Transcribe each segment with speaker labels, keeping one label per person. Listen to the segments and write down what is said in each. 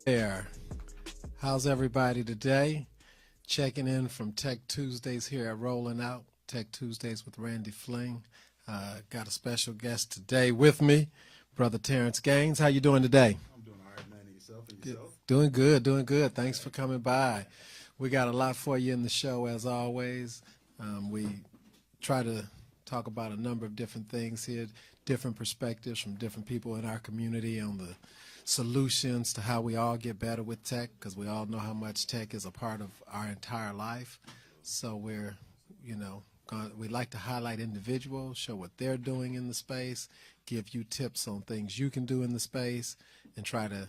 Speaker 1: There. How's everybody today? Checking in from Tech Tuesdays here at Rolling Out, Tech Tuesdays with Randy Fling. Got a special guest today with me, Brother Terrence Gaines. How you doing today?
Speaker 2: I'm doing all right, man. And yourself and yourself?
Speaker 1: Doing good, doing good. Thanks for coming by. We got a lot for you in the show as always. We try to talk about a number of different things here, different perspectives from different people in our community on the solutions to how we all get better with tech, because we all know how much tech is a part of our entire life. So we like to highlight individuals, show what they're doing in the space, give you tips on things you can do in the space, and try to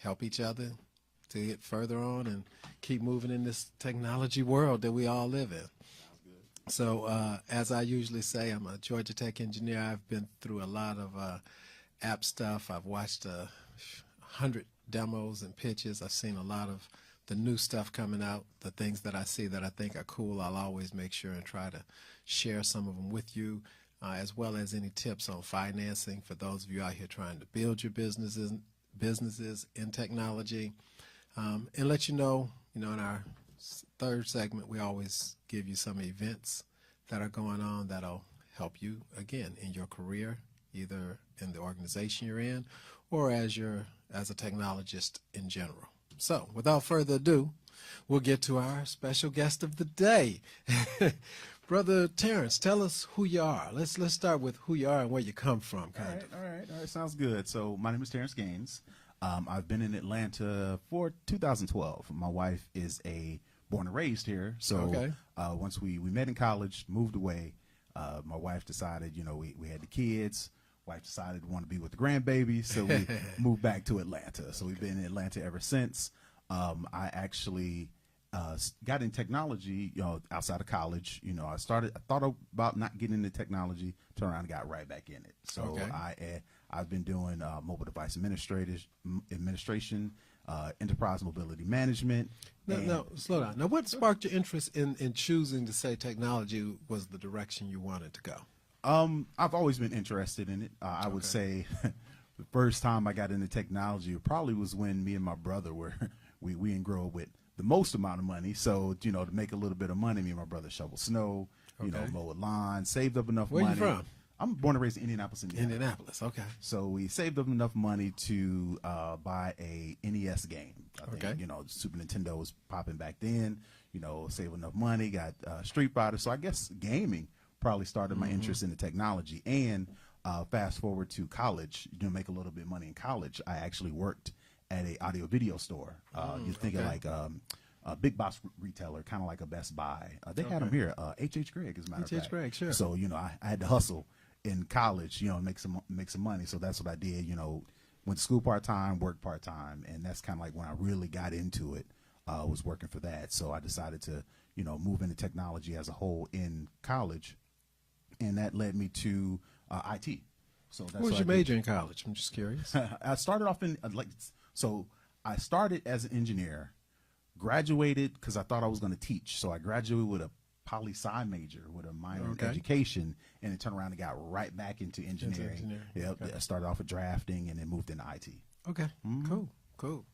Speaker 1: help each other to get further on and keep moving in this technology world that we all live in. So as I usually say, I'm a Georgia Tech engineer. I've been through a lot of app stuff. I've watched 100 demos and pitches. I've seen a lot of the new stuff coming out, the things that I see that I think are cool. I'll always make sure and try to share some of them with you, as well as any tips on financing for those of you out here trying to build your businesses in technology, and let you know, in our third segment, we always give you some events that are going on that'll help you, again, in your career, either in the organization you're in or as a technologist in general. So without further ado, we'll get to our special guest of the day. Brother Terrence, tell us who you are. Let's start with who you are and where you come from.
Speaker 2: All right. Sounds good. So my name is Terrence Gaines. I've been in Atlanta for 2012. My wife is born and raised here. So
Speaker 1: Okay.
Speaker 2: Once we met in college, moved away, my wife decided, we had the kids. Wife decided to want to be with the grandbaby, so we moved back to Atlanta. So we've been in Atlanta ever since. I actually got in technology, outside of college. I thought about not getting into technology, turned around and got right back in it. So
Speaker 1: Okay.
Speaker 2: I've been doing mobile device administration, enterprise mobility management.
Speaker 1: No, slow down. Now, what sparked your interest in choosing to say technology was the direction you wanted to go?
Speaker 2: I've always been interested in it. I would say the first time I got into technology probably was when me and my brother we didn't grow up with the most amount of money. So, to make a little bit of money, me and my brother shoveled snow, mowed lawns, saved up enough
Speaker 1: Where
Speaker 2: money.
Speaker 1: you from?
Speaker 2: I'm born and raised in Indianapolis, Indiana.
Speaker 1: Indianapolis, okay.
Speaker 2: So we saved up enough money to buy a NES game. I think,
Speaker 1: Okay.
Speaker 2: Super Nintendo was popping back then. Save enough money, got Street Fighter. So I guess gaming probably started my interest in the technology. And fast forward to college, make a little bit of money in college. I actually worked at a audio video store. You think of like a big box retailer, kind of like a Best Buy. They had them here. H.H. Gregg, as a matter of fact.
Speaker 1: H.H. Gregg, sure.
Speaker 2: So I had to hustle in college, make some money. So that's what I did. Went to school part time, worked part time, and that's kind of like when I really got into it. Was working for that. So I decided to move into technology as a whole in college, and that led me to IT. So that's
Speaker 1: What was your major in college? I'm just curious.
Speaker 2: I started off in I started as an engineer, graduated because I thought I was going to teach. So I graduated with a poli-sci major with a minor in education, and then turned around and got right back into engineering. Yep.
Speaker 1: Okay.
Speaker 2: I started off with drafting and then moved into IT.
Speaker 1: Okay, cool.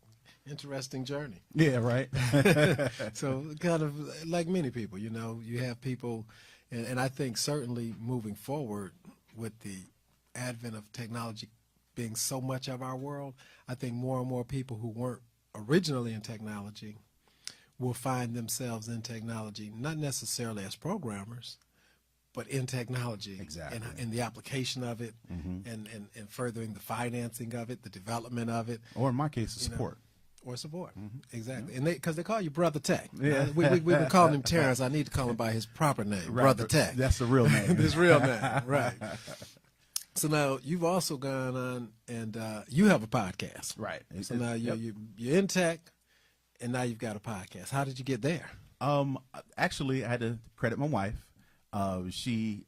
Speaker 1: Interesting journey.
Speaker 2: Yeah, right.
Speaker 1: So kind of like many people, you have people, and I think certainly moving forward with the advent of technology being so much of our world, I think more and more people who weren't originally in technology will find themselves in technology, not necessarily as programmers, but in technology.
Speaker 2: Exactly.
Speaker 1: And in the application of it, and furthering the financing of it, the development of it.
Speaker 2: Or in my case, the support.
Speaker 1: Or support, exactly, and because they call you Brother Tech.
Speaker 2: Yeah.
Speaker 1: We've been calling him Terrence. I need to call him by his proper name,
Speaker 2: Right.
Speaker 1: Brother Tech.
Speaker 2: That's the real name.
Speaker 1: His real name, right? So now you've also gone on, and you have a podcast,
Speaker 2: Right.
Speaker 1: So now you're in tech, and now you've got a podcast. How did you get there?
Speaker 2: Actually, I had to credit my wife. I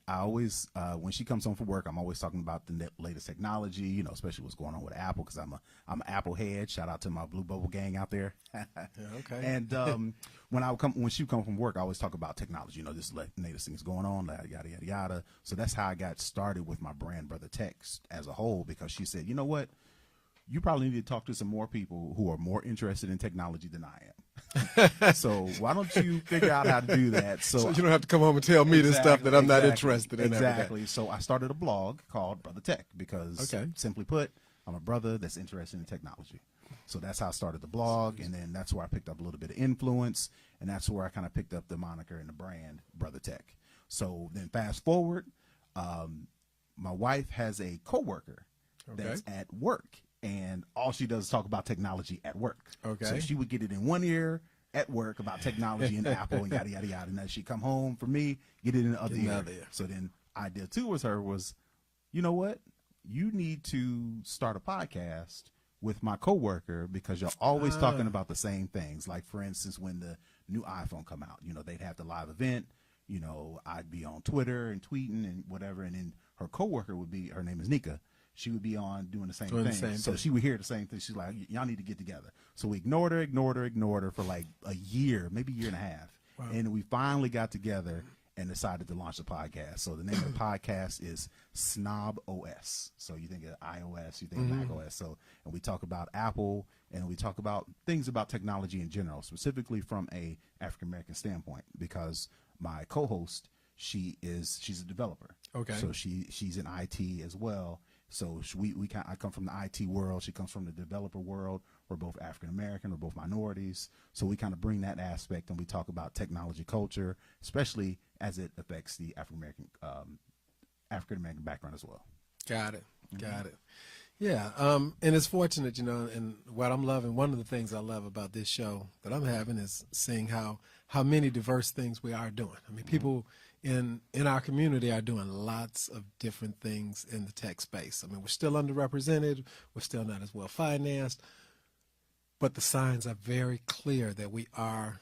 Speaker 2: always, when she comes home from work, I'm always talking about the latest technology, especially what's going on with Apple, because I'm an Apple head. Shout out to my Blue Bubble gang out there.
Speaker 1: Okay.
Speaker 2: And when she come from work, I always talk about technology. This latest things going on, yada yada yada. So that's how I got started with my brand, Brother Tech, as a whole, because she said, you know what? you probably need to talk to some more people who are more interested in technology than I am. So why don't you figure out how to do that?
Speaker 1: So you don't have to come home and tell me the stuff that I'm not interested in.
Speaker 2: Exactly. So I started a blog called Brotha Tech because, simply put, I'm a brother that's interested in technology. So that's how I started the blog, and then that's where I picked up a little bit of influence, and that's where I kind of picked up the moniker and the brand Brotha Tech. So then fast forward, my wife has a coworker that's at work, and all she does is talk about technology at work. So she would get it in one ear at work about technology and Apple and yada, yada, yada. And then she'd come home for me, get it in the other ear. So then idea two was her was, you know what? You need to start a podcast with my coworker because you're always talking about the same things. Like, for instance, when the new iPhone come out, you know, they'd have the live event. You know, I'd be on Twitter and tweeting and whatever. And then her coworker would be, her name is Nika. She would be on doing the same thing. So she would hear the same thing. She's like, y'all need to get together. So we ignored her for like a year, maybe a year and a half. Wow. And we finally got together and decided to launch the podcast. So the name of the podcast is Snob OS. So you think of iOS, you think of Mac OS. So, and we talk about Apple, and we talk about things about technology in general, specifically from a African-American standpoint, because my co-host, she's a developer. So she's in IT as well. So I come from the IT world. She comes from the developer world. We're both African American. We're both minorities. So we kind of bring that aspect, and we talk about technology culture, especially as it affects the African American background as well. Got it.
Speaker 1: Yeah, and it's fortunate, you know, and what I'm loving, one of the things I love about this show that I'm having is seeing how many diverse things we are doing. I mean, people in our community are doing lots of different things in the tech space. I mean, we're still underrepresented. We're still not as well financed. But the signs are very clear that we are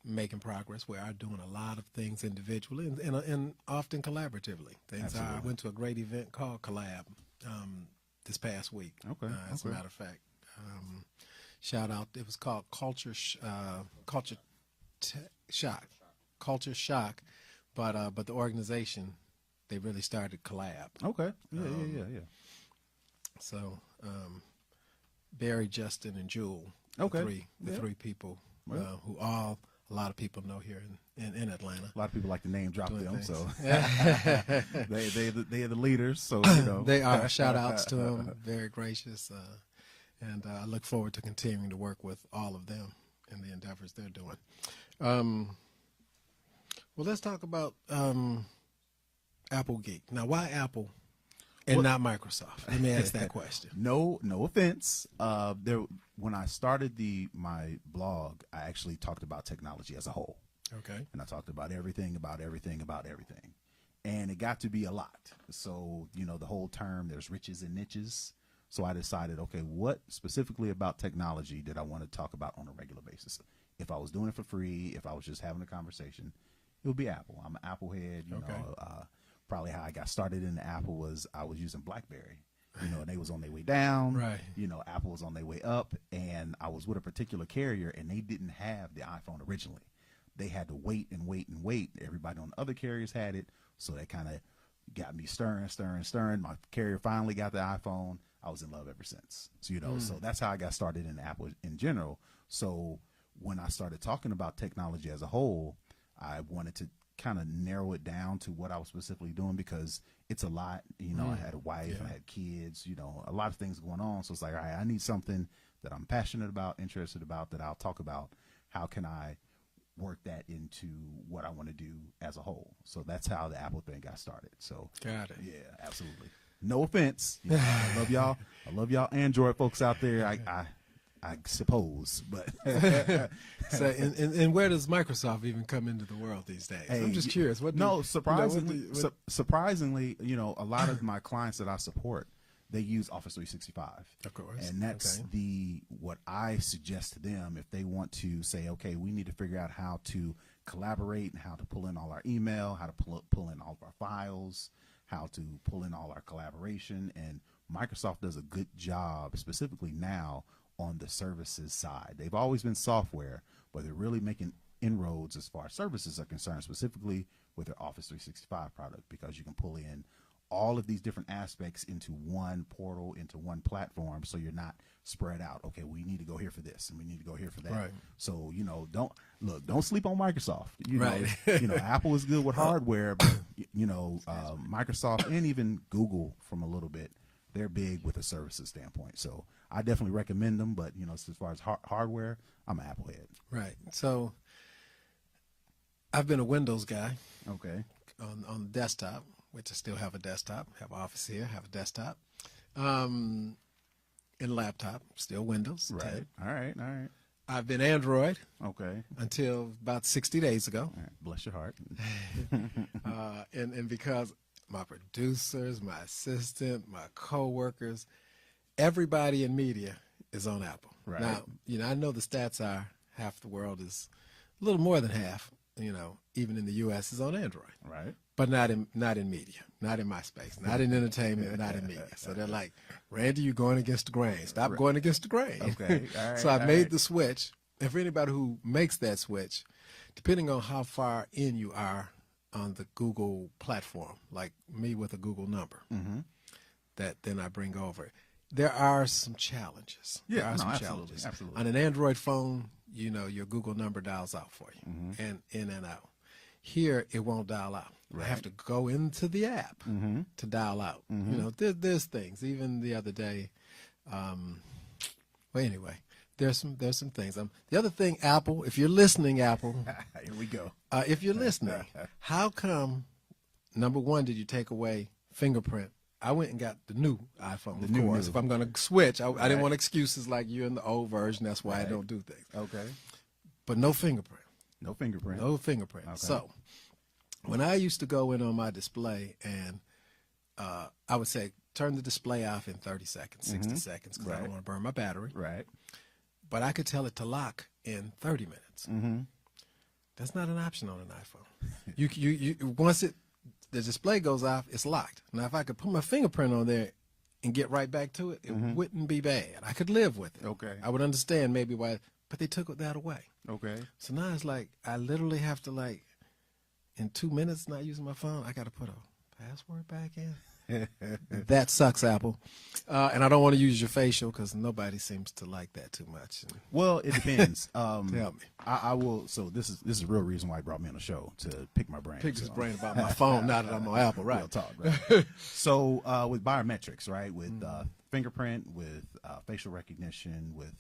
Speaker 1: making progress. We are doing a lot of things individually and often collaboratively. I went to a great event called Collab this past week. As a matter of fact, shout out. It was called Culture Shock. But the organization, they really started Collab.
Speaker 2: Yeah.
Speaker 1: So Barry, Justin, and Jewel, the three people who a lot of people know here in Atlanta.
Speaker 2: A lot of people like to name drop them, things. So they are the leaders. So you know
Speaker 1: they are. Shout outs to them, very gracious, and I look forward to continuing to work with all of them in the endeavors they're doing. Well, let's talk about Apple Geek. Now, why Apple and not Microsoft? Let me ask that question.
Speaker 2: No offense. When I started my blog, I actually talked about technology as a whole. And I talked about everything. And it got to be a lot. So, you know, the whole term, there's riches and niches. So I decided, okay, what specifically about technology did I want to talk about on a regular basis? If I was doing it for free, if I was just having a conversation, it would be Apple. I'm an Apple head. You know, probably how I got started in Apple was I was using BlackBerry. You know, and they was on their way down. You know, Apple was on their way up, and I was with a particular carrier, and they didn't have the iPhone originally. They had to wait. Everybody on the other carriers had it, so that kind of got me stirring. My carrier finally got the iPhone. I was in love ever since. So, you know, so that's how I got started in Apple in general. So when I started talking about technology as a whole, I wanted to kind of narrow it down to what I was specifically doing because it's a lot. You know, I had a wife, I had kids, you know, a lot of things going on. So it's like, all right, I need something that I'm passionate about, interested about, that I'll talk about. How can I work that into what I want to do as a whole? So that's how the Apple thing got started. So
Speaker 1: got it.
Speaker 2: Yeah, absolutely. No offense. You know, I love y'all. I love y'all Android folks out there. I suppose, but
Speaker 1: so, and where does Microsoft even come into the world these days? Hey, I'm just curious.
Speaker 2: Surprisingly, you know, a lot of my clients that I support, they use Office 365.
Speaker 1: Of course.
Speaker 2: And that's what I suggest to them if they want to say, okay, we need to figure out how to collaborate and how to pull in all our email, how to pull in all of our files, how to pull in all our collaboration. And Microsoft does a good job, specifically now, on the services side. They've always been software, but they're really making inroads as far as services are concerned, specifically with their Office 365 product, because you can pull in all of these different aspects into one portal, into one platform, so you're not spread out. Okay, we need to go here for this, and we need to go here for that.
Speaker 1: Right.
Speaker 2: So don't sleep on Microsoft.
Speaker 1: Right.
Speaker 2: Apple is good with hardware, but Microsoft and even Google from a little bit, they're big with a services standpoint. So I definitely recommend them. But as far as hardware, I'm an Apple head.
Speaker 1: Right. So I've been a Windows guy.
Speaker 2: Okay.
Speaker 1: On the desktop, which I still have a desktop, have an office here, have a desktop. And laptop, still Windows.
Speaker 2: Right.
Speaker 1: 10.
Speaker 2: All right.
Speaker 1: I've been Android
Speaker 2: Okay.
Speaker 1: until about 60 days ago.
Speaker 2: All right. Bless your heart.
Speaker 1: And because my producers, my assistant, my coworkers, everybody in media is on Apple.
Speaker 2: Right.
Speaker 1: Now, I know the stats are half the world is a little more than half, even in the U.S. is on Android.
Speaker 2: Right.
Speaker 1: But not in media, not in my space, not in entertainment, not in media. So they're like, Randy, you're going against the grain. Stop going against the grain.
Speaker 2: Okay. All right.
Speaker 1: So I made the switch. And for anybody who makes that switch, depending on how far in you are on the Google platform, like me with a Google number, that then I bring over, there are some challenges.
Speaker 2: Yeah,
Speaker 1: there are some
Speaker 2: absolutely,
Speaker 1: challenges.
Speaker 2: absolutely.
Speaker 1: On an Android phone, your Google number dials out for you, and in and out. Here, it won't dial out.
Speaker 2: Right.
Speaker 1: I have to go into the app to dial out. There's things. Even the other day, anyway, there's some things. The other thing, Apple, if you're listening, Apple,
Speaker 2: Here we go.
Speaker 1: if you're listening, how come, number one, did you take away fingerprint? I went and got the new iPhone, of course. If I'm going to switch, I didn't want excuses like you're in the old version. That's why I don't do things.
Speaker 2: Okay.
Speaker 1: But no fingerprint.
Speaker 2: No fingerprint.
Speaker 1: No fingerprint.
Speaker 2: Okay.
Speaker 1: So when I used to go in on my display and I would say, turn the display off in 30 seconds, 60 seconds, because I don't want to burn my battery.
Speaker 2: Right.
Speaker 1: But I could tell it to lock in 30 minutes. That's not an option on an iPhone. You once the display goes off, it's locked. Now, if I could put my fingerprint on there and get right back to it, it wouldn't be bad. I could live with it.
Speaker 2: Okay.
Speaker 1: I would understand maybe why, but they took that away.
Speaker 2: Okay.
Speaker 1: So now it's like I literally have to in 2 minutes not using my phone, I got to put a password back in. That sucks, Apple. And I don't want to use your facial because nobody seems to like that too much.
Speaker 2: Well, it depends.
Speaker 1: Tell me.
Speaker 2: I will. So this is the real reason why he brought me on the show, to pick my brain.
Speaker 1: Pick his brain about my phone now that I'm on Apple, right?
Speaker 2: Real talk, right? So with biometrics, right, with fingerprint, with facial recognition, with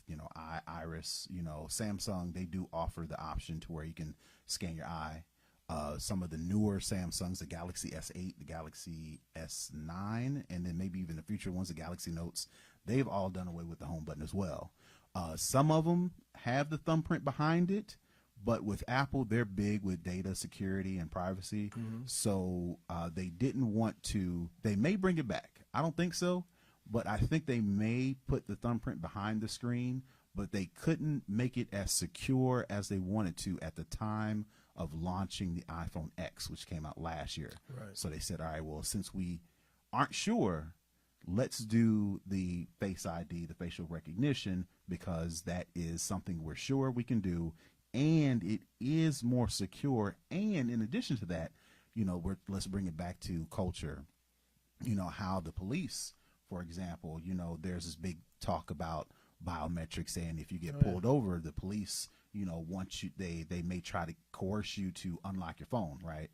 Speaker 2: iris, Samsung, they do offer the option to where you can scan your eye. Some of the newer Samsungs, the Galaxy S8, the Galaxy S9, and then maybe even the future ones, the Galaxy Notes, they've all done away with the home button as well. Some of them have the thumbprint behind it, but with Apple, they're big with data security and privacy. So they didn't want to, they may bring it back. I don't think so, but I think they may put the thumbprint behind the screen, but they couldn't make it as secure as they wanted to at the time of launching the iPhone X, which came out last year.
Speaker 1: Right.
Speaker 2: So they said, all right, well, since we aren't sure, let's do the Face ID, the facial recognition, because that is something we're sure we can do, and it is more secure. And in addition to that, let's bring it back to culture. How the police, for example, there's this big talk about biometrics, saying if you get pulled over, the police, once they may try to coerce you to unlock your phone, right?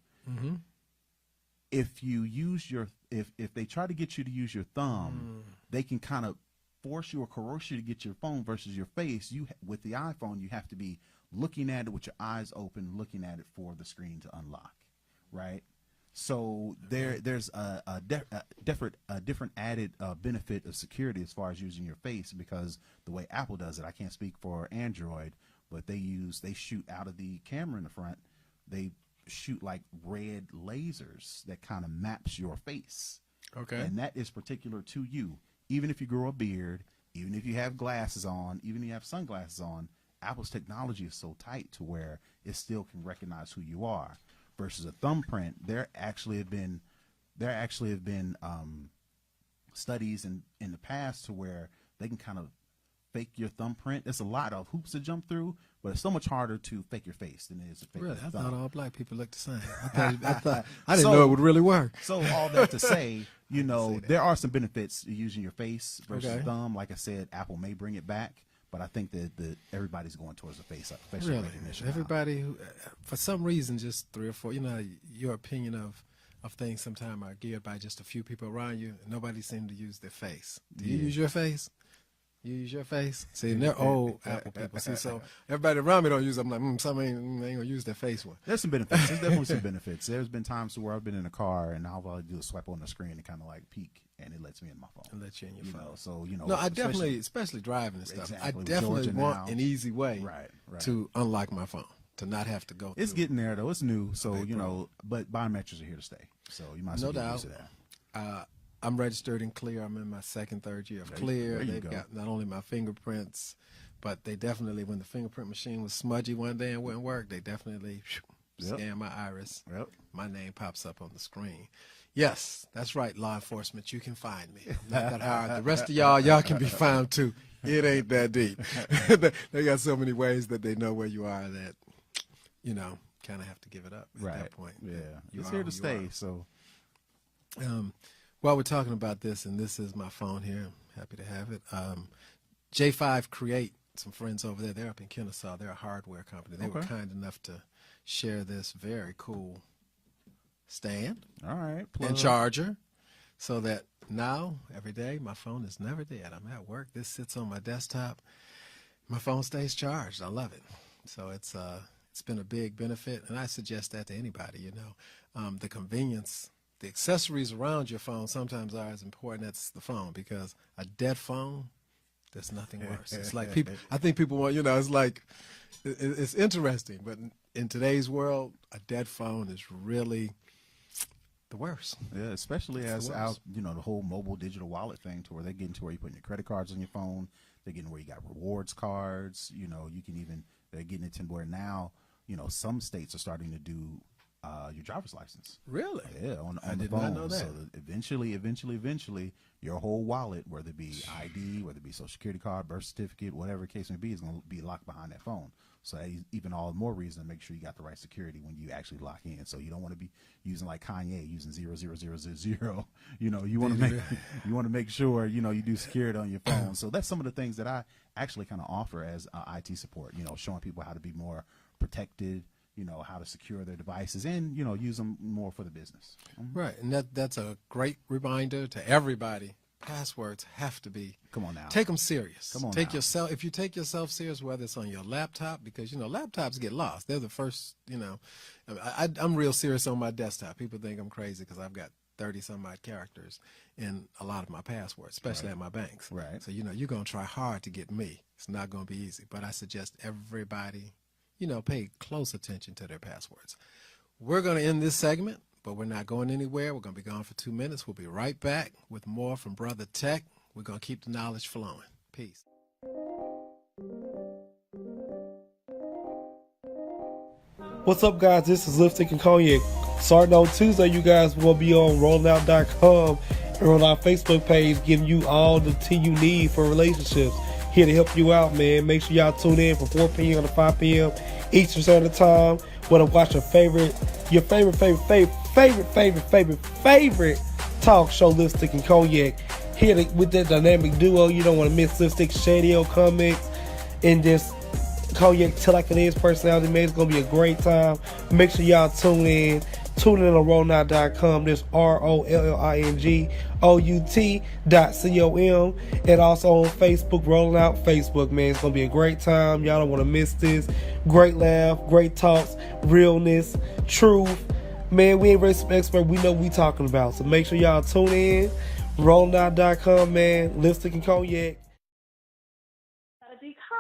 Speaker 2: If you use if they try to get you to use your thumb, they can kind of force you or coerce you to get your phone versus your face. With the iPhone, you have to be looking at it with your eyes open, looking at it for the screen to unlock, right? So there's a different added benefit of security as far as using your face, because the way Apple does it, I can't speak for Android, but they shoot out of the camera in the front, they shoot like red lasers that kind of maps your face.
Speaker 1: Okay.
Speaker 2: And that is particular to you. Even if you grow a beard, even if you have glasses on, even if you have sunglasses on, Apple's technology is so tight to where it still can recognize who you are. Versus a thumbprint, there actually have been studies in the past to where they can kind of fake your thumbprint. There's a lot of hoops to jump through, but it's so much harder to fake your face than it is to fake
Speaker 1: Really,
Speaker 2: your
Speaker 1: I
Speaker 2: thumb.
Speaker 1: thought all black people looked the same. I didn't know it would really work.
Speaker 2: So all that to say, there are some benefits to using your face versus thumb. Like I said, Apple may bring it back, but I think that everybody's going towards the facial recognition.
Speaker 1: Everybody who, for some reason, just 3 or 4. Your opinion of things sometimes are geared by just a few people around you. And nobody seems to use their face. Do you use your face? You use your face? See, and they're old Apple people. See, so everybody around me don't use them. I'm like, some ain't gonna use their face one.
Speaker 2: There's some benefits. There's definitely some benefits. There's been times where I've been in a car and all I do is swipe on the screen and kind of like peek, and it lets me in my phone.
Speaker 1: It lets you in your phone.
Speaker 2: So
Speaker 1: No, I definitely, especially driving and stuff.
Speaker 2: Exactly,
Speaker 1: I definitely
Speaker 2: Georgia
Speaker 1: want
Speaker 2: now.
Speaker 1: an easy way
Speaker 2: Right.
Speaker 1: to unlock my phone, to not have to go.
Speaker 2: It's
Speaker 1: through.
Speaker 2: getting there though. It's new, so but biometrics are here to stay. So you might as well get used to that.
Speaker 1: I'm registered in Clear. I'm in my second, third year of Clear. They've got not only my fingerprints, but they definitely, when the fingerprint machine was smudgy one day and wouldn't work, they definitely scanned my iris.
Speaker 2: Yep.
Speaker 1: My name pops up on the screen. Yes, that's right, law enforcement. You can find me. I'm not that hard. The rest of y'all can be found too. It ain't that deep. They got so many ways that they know where you are that, kind of have to give it up at that point.
Speaker 2: Yeah, it's here to stay. So.
Speaker 1: While we're talking about this, and this is my phone here, I'm happy to have it. J5 Create, some friends over there, they're up in Kennesaw. They're a hardware company. They were kind enough to share this very cool stand and charger, so that now, every day, my phone is never dead. I'm at work. This sits on my desktop. My phone stays charged. I love it. So it's been a big benefit, and I suggest that to anybody, the convenience. The accessories around your phone sometimes are as important as the phone, because a dead phone, there's nothing worse. It's like I think people want, it's like, it's interesting, but in today's world, a dead phone is really the worst.
Speaker 2: Yeah, especially as the whole mobile digital wallet thing, to where they're getting to where you're putting your credit cards on your phone. They're getting where you got rewards cards. You can even, they're getting it to where now, some states are starting to do your driver's license.
Speaker 1: Really?
Speaker 2: Yeah, on
Speaker 1: I
Speaker 2: the
Speaker 1: did
Speaker 2: phone.
Speaker 1: not know that.
Speaker 2: So that eventually, your whole wallet, whether it be ID, whether it be social security card, birth certificate, whatever the case may be, is going to be locked behind that phone. So that even all the more reason to make sure you got the right security when you actually lock in. So you don't want to be using like Kanye using 00000. You want to make sure you do security on your phone. So that's some of the things that I actually kind of offer as IT support. Showing people how to be more protected. How to secure their devices and, use them more for the business.
Speaker 1: Right. And that's a great reminder to everybody. Passwords have to be.
Speaker 2: Come on now.
Speaker 1: Take them serious.
Speaker 2: Come on
Speaker 1: Take
Speaker 2: now.
Speaker 1: yourself. If you take yourself serious, whether it's on your laptop, because, laptops get lost. They're the first, I'm real serious on my desktop. People think I'm crazy because I've got 30 some odd characters in a lot of my passwords, especially at my banks.
Speaker 2: Right.
Speaker 1: So, you're going to try hard to get me. It's not going to be easy. But I suggest everybody pay close attention to their passwords. We're going to end this segment, but we're not going anywhere. We're going to be gone for 2 minutes. We'll be right back with more from Brotha Tech. We're going to keep the knowledge flowing. Peace.
Speaker 3: What's up, guys? This is Lipstick and Cognac. Starting on Tuesday, you guys will be on rollingout.com and on our Facebook page, giving you all the tea you need for relationships. Here to help you out, man. Make sure y'all tune in from 4 p.m. to 5 p.m. Eastern Standard Time. Want to watch your favorite talk show, Lipstick and Cognac. Here with that dynamic duo. You don't want to miss Lipstick, Shadio Comics, and just Cognac Till Like It Is personality, man. It's going to be a great time. Make sure y'all tune in. Tune in on rollingout.com. There's ROLLINGOUT.com. And also on Facebook, Rolling Out Facebook, man. It's going to be a great time. Y'all don't want to miss this. Great laugh, great talks, realness, truth. Man, we ain't really some expert. We know what we talking about. So make sure y'all tune in. rollingout.com, man. Lipstick and Cognac.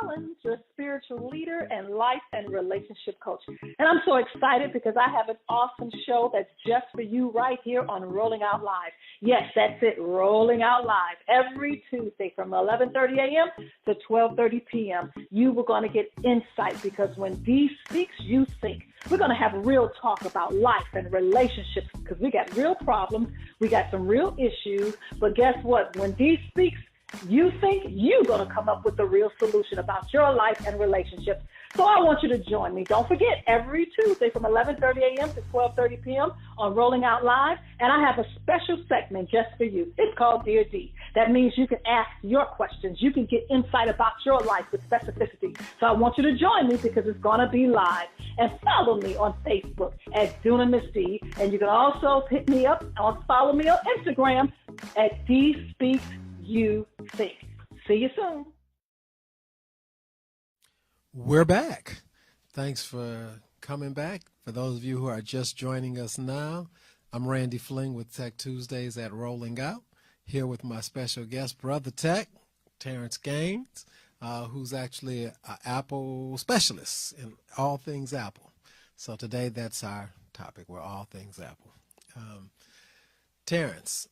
Speaker 4: Collins, your spiritual leader and life and relationship coach. And I'm so excited because I have an awesome show that's just for you right here on Rolling Out Live. Yes, that's it, Rolling Out Live, every Tuesday from 11:30 a.m. to 12:30 p.m. You were going to get insight, because when Dee speaks, you think. We're going to have real talk about life and relationships, because we got real problems, we got some real issues, but guess what? When Dee speaks, You think you're going to come up with the real solution about your life and relationships. So I want you to join me. Don't forget, every Tuesday from 11:30 a.m. to 12:30 p.m. on Rolling Out Live, and I have a special segment just for you. It's called Dear D. That means you can ask your questions. You can get insight about your life with specificity. So I want you to join me because it's going to be live. And follow me on Facebook at Dunamis D. And you can also hit me up or follow me on Instagram at D Speaks You Think. See you soon.
Speaker 1: We're back. Thanks for coming back. For those of you who are just joining us now, I'm Randy Fling with Tech Tuesdays at Rolling Out, here with my special guest, Brotha Tech, Terrence Gaines, who's actually an Apple specialist in all things Apple. So today that's our topic. We're all things Apple. Terrence,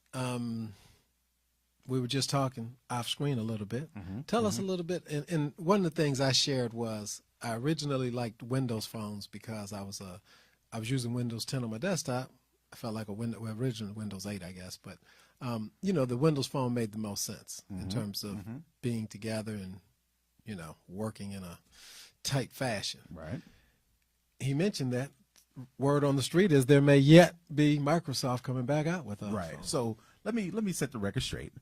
Speaker 1: we were just talking off screen a little bit. Tell us a little bit. And one of the things I shared was I originally liked Windows phones because I was using Windows 10 on my desktop. I felt like original Windows 8, I guess. But, the Windows phone made the most sense in terms of being together and, working in a tight fashion.
Speaker 2: Right.
Speaker 1: He mentioned that word on the street is there may yet be Microsoft coming back out with a
Speaker 2: Right.
Speaker 1: phone.
Speaker 2: So let me set the record straight.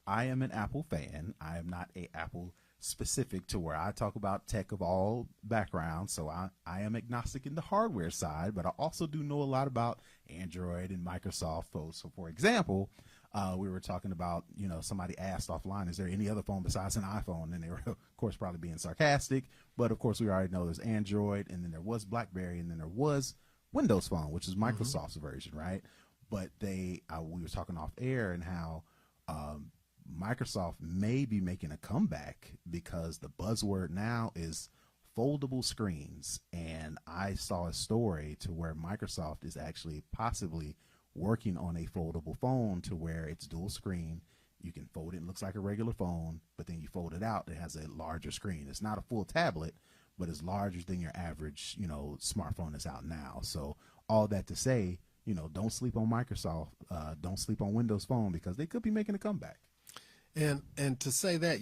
Speaker 2: I am an Apple fan. I am not a Apple specific to where I talk about tech of all backgrounds. So I am agnostic in the hardware side, but I also do know a lot about Android and Microsoft. So for example, we were talking about, somebody asked offline, is there any other phone besides an iPhone? And they were, of course, probably being sarcastic. But, of course, we already know there's Android, and then there was BlackBerry, and then there was Windows Phone, which is Microsoft's version, right? But we were talking off air and how Microsoft may be making a comeback because the buzzword now is foldable screens. And I saw a story to where Microsoft is actually possibly working on a foldable phone to where it's dual screen. You can fold it. It looks like a regular phone, but then you fold it out. It has a larger screen. It's not a full tablet, but it's larger than your average, smartphone that's out now. So all that to say, don't sleep on Microsoft. Don't sleep on Windows Phone because they could be making a comeback.
Speaker 1: And to say that,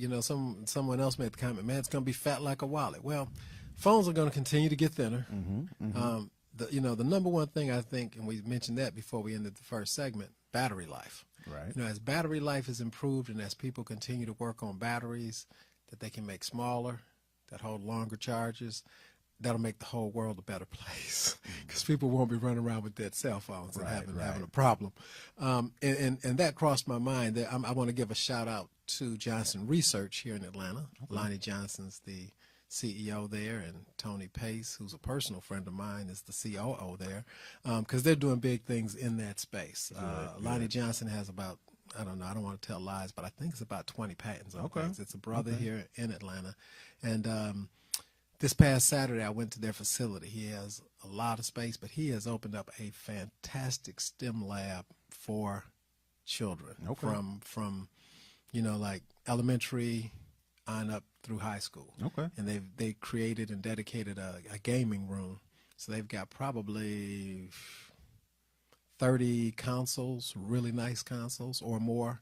Speaker 1: someone else made the comment, man, it's going to be fat like a wallet. Well, phones are going to continue to get thinner. The number one thing I think, and we mentioned that before we ended the first segment, battery life.
Speaker 2: Right.
Speaker 1: As battery life is improved and as people continue to work on batteries that they can make smaller, that hold longer charges, that'll make the whole world a better place because people won't be running around with dead cell phones and having a problem. And that crossed my mind. That I want to give a shout out to Johnson Research here in Atlanta. Okay. Lonnie Johnson's the CEO there, and Tony Pace, who's a personal friend of mine, is the COO there, because they're doing big things in that space. Lonnie Johnson has about, I don't know, I don't want to tell lies, but I think it's about 20 patents on things. It's a brother here in Atlanta. And this past Saturday, I went to their facility. He has a lot of space, but he has opened up a fantastic STEM lab for children from like elementary on up through high school. Okay. And they created and dedicated a gaming room. So they've got probably 30 consoles, really nice consoles or more,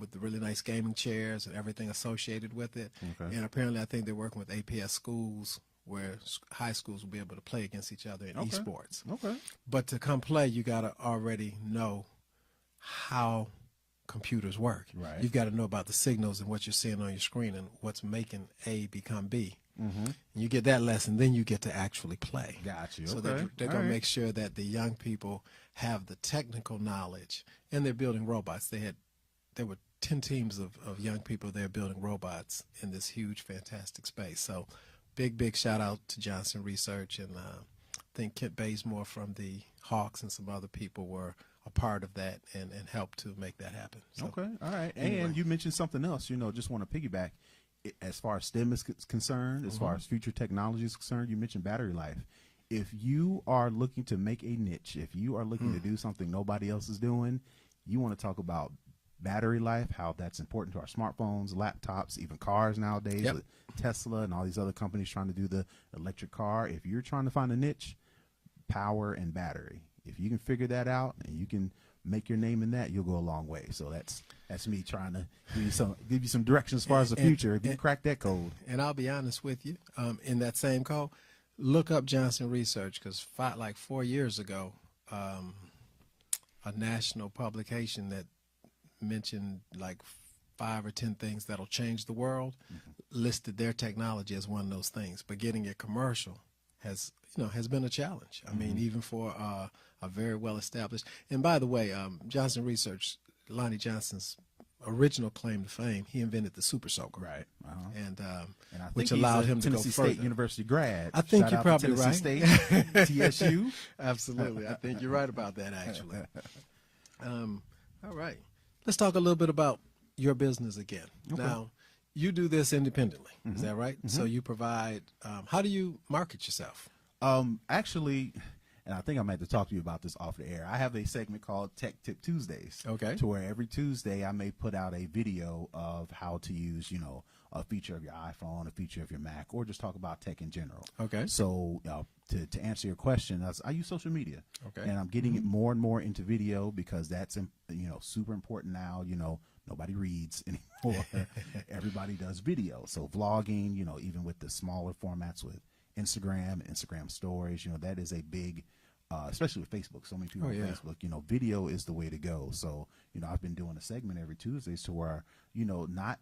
Speaker 1: with the really nice gaming chairs and everything associated with it. Okay. And apparently I think they're working with APS schools where high schools will be able to play against each other in esports. Okay. But to come play, you got to already know how computers work. Right. You've got to know about the signals and what you're seeing on your screen and what's making A become B. And you get that lesson, then you get to actually play. Got you. So they're going to make sure that the young people have the technical knowledge, and they're building robots. There were 10 teams of young people there building robots in this huge, fantastic space. So big shout out to Johnson Research, and I think Kent Bazemore from the Hawks and some other people were a part of that and helped to make that happen. So,
Speaker 2: okay, all right.
Speaker 1: Anyway.
Speaker 2: And you mentioned something else, just want to piggyback. As far as STEM is concerned, as far as future technology is concerned, you mentioned battery life. If you are looking to make a niche, if you are looking to do something nobody else is doing, you want to talk about battery life, how that's important to our smartphones, laptops, even cars nowadays with Tesla and all these other companies trying to do the electric car. If you're trying to find a niche, power and battery. If you can figure that out and you can make your name in that, you'll go a long way. So That's me trying to give you some direction as far as the future. If you crack that code.
Speaker 1: And I'll be honest with you, in that same call, look up Johnson Research, because like 4 years ago, a national publication that mentioned like 5 or 10 things that'll change the world listed their technology as one of those things. But getting it commercial has been a challenge. I mean, even for a very well established. And by the way, Johnson Research, Lonnie Johnson's original claim to fame, he invented the super soaker,
Speaker 2: Right.
Speaker 1: and
Speaker 2: And I think
Speaker 1: which
Speaker 2: he's
Speaker 1: allowed
Speaker 2: a
Speaker 1: him to go
Speaker 2: Tennessee
Speaker 1: further.
Speaker 2: State University grad.
Speaker 1: I think
Speaker 2: Shout
Speaker 1: you're
Speaker 2: out to
Speaker 1: probably
Speaker 2: Tennessee
Speaker 1: right.
Speaker 2: State, TSU.
Speaker 1: Absolutely, I think you're right about that. Actually, all right. Let's talk a little bit about your business again.
Speaker 2: Okay.
Speaker 1: Now, you do this independently. Is that right? So you provide. How do you market yourself?
Speaker 2: Actually, and I think I'm going to have to talk to you about this off the air. I have a segment called Tech Tip Tuesdays.
Speaker 1: Okay.
Speaker 2: To where every Tuesday I may put out a video of how to use, a feature of your iPhone, a feature of your Mac, or just talk about tech in general.
Speaker 1: Okay.
Speaker 2: So to answer your question, I use social media.
Speaker 1: Okay.
Speaker 2: And I'm getting it more and more into video because that's, super important now. Nobody reads anymore. Everybody does video. So vlogging, even with the smaller formats with Instagram stories, that is a big, especially with Facebook. So many people on Facebook, video is the way to go. So, I've been doing a segment every Tuesdays to where, not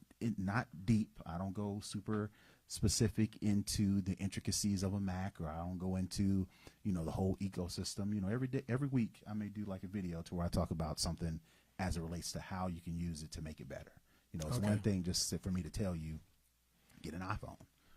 Speaker 2: deep. I don't go super specific into the intricacies of a Mac, or I don't go into, the whole ecosystem. Every week I may do like a video to where I talk about something as it relates to how you can use it to make it better. It's one thing just for me to tell you, get an iPhone.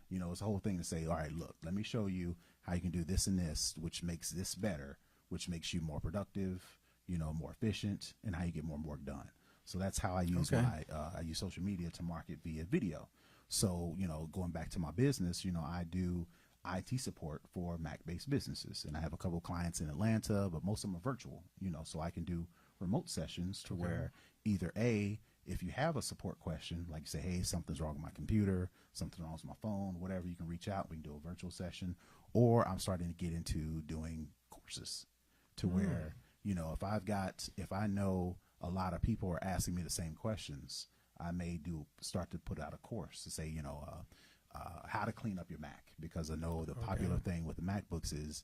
Speaker 2: It's a whole thing to say, all right, look, let me show you how you can do this and this, which makes this better, which makes you more productive, more efficient, and how you get more work done. So that's how I use I use social media to market via video. So, going back to my business, I do IT support for Mac-based businesses, and I have a couple of clients in Atlanta, but most of them are virtual, so I can do remote sessions to where either if you have a support question, like you say, hey, something's wrong with my computer, something's wrong with my phone, whatever, you can reach out. We can do a virtual session. Or I'm starting to get into doing courses to where, if I know a lot of people are asking me the same questions, I may start to put out a course to say, how to clean up your Mac, because I know the popular thing with the MacBooks is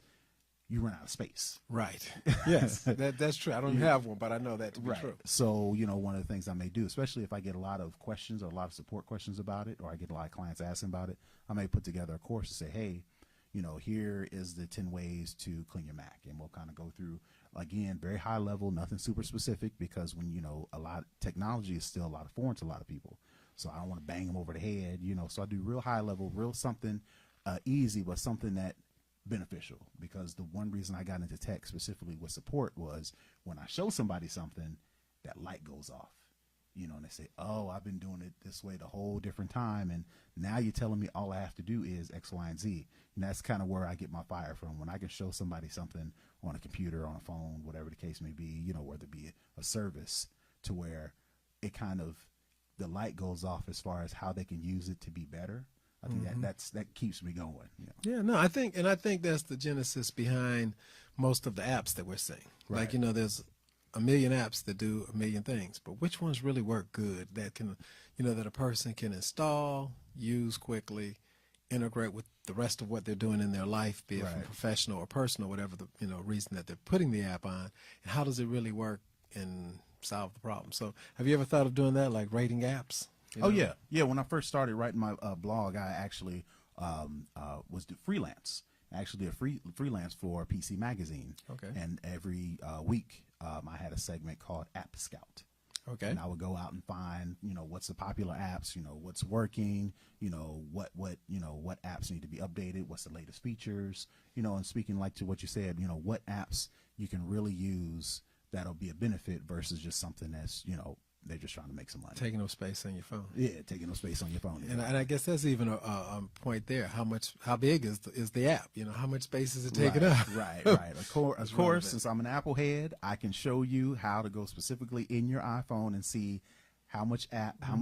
Speaker 2: you run out of space.
Speaker 1: Right. Yes, that's true. I don't have one, but I know that to be true.
Speaker 2: So, one of the things I may do, especially if I get a lot of questions or a lot of support questions about it, or I get a lot of clients asking about it, I may put together a course to say, hey, here is the 10 ways to clean your Mac. And we'll kind of go through, again, very high level, nothing super specific, because when, a lot of technology is still a lot of foreign to a lot of people. So I don't want to bang them over the head, so I do real high level, real something easy, but something that beneficial, because the one reason I got into tech specifically with support was when I show somebody something, that light goes off, and they say, oh, I've been doing it this way the whole different time, and now you're telling me all I have to do is X, Y, and Z. And that's kind of where I get my fire from, when I can show somebody something on a computer, on a phone, whatever the case may be, whether it be a service, to where it kind of, the light goes off as far as how they can use it to be better. I think that keeps me going.
Speaker 1: Yeah, no, I think that's the genesis behind most of the apps that we're seeing.
Speaker 2: Right.
Speaker 1: Like, there's a million apps that do a million things, but which ones really work good that can, that a person can install, use quickly, integrate with the rest of what they're doing in their life, be it from professional or personal, whatever the reason that they're putting the app on, and how does it really work and solve the problem? So, have you ever thought of doing that, like rating apps?
Speaker 2: Oh yeah. When I first started writing my blog, I actually was freelance. I actually did freelance for PC Magazine.
Speaker 1: Okay. And
Speaker 2: every week I had a segment called App Scout.
Speaker 1: Okay.
Speaker 2: And I would go out and find, what's the popular apps, what's working, what apps need to be updated, what's the latest features, and speaking like to what you said, what apps you can really use that'll be a benefit versus just something that's, they're just trying to make some money. Taking
Speaker 1: up space on your phone.
Speaker 2: Yeah, taking up space on your phone.
Speaker 1: And I guess that's even a point there. How big is the app? How much space is it taking up?
Speaker 2: Right. Of course, since I'm an Apple head, I can show you how to go specifically in your iPhone and see how much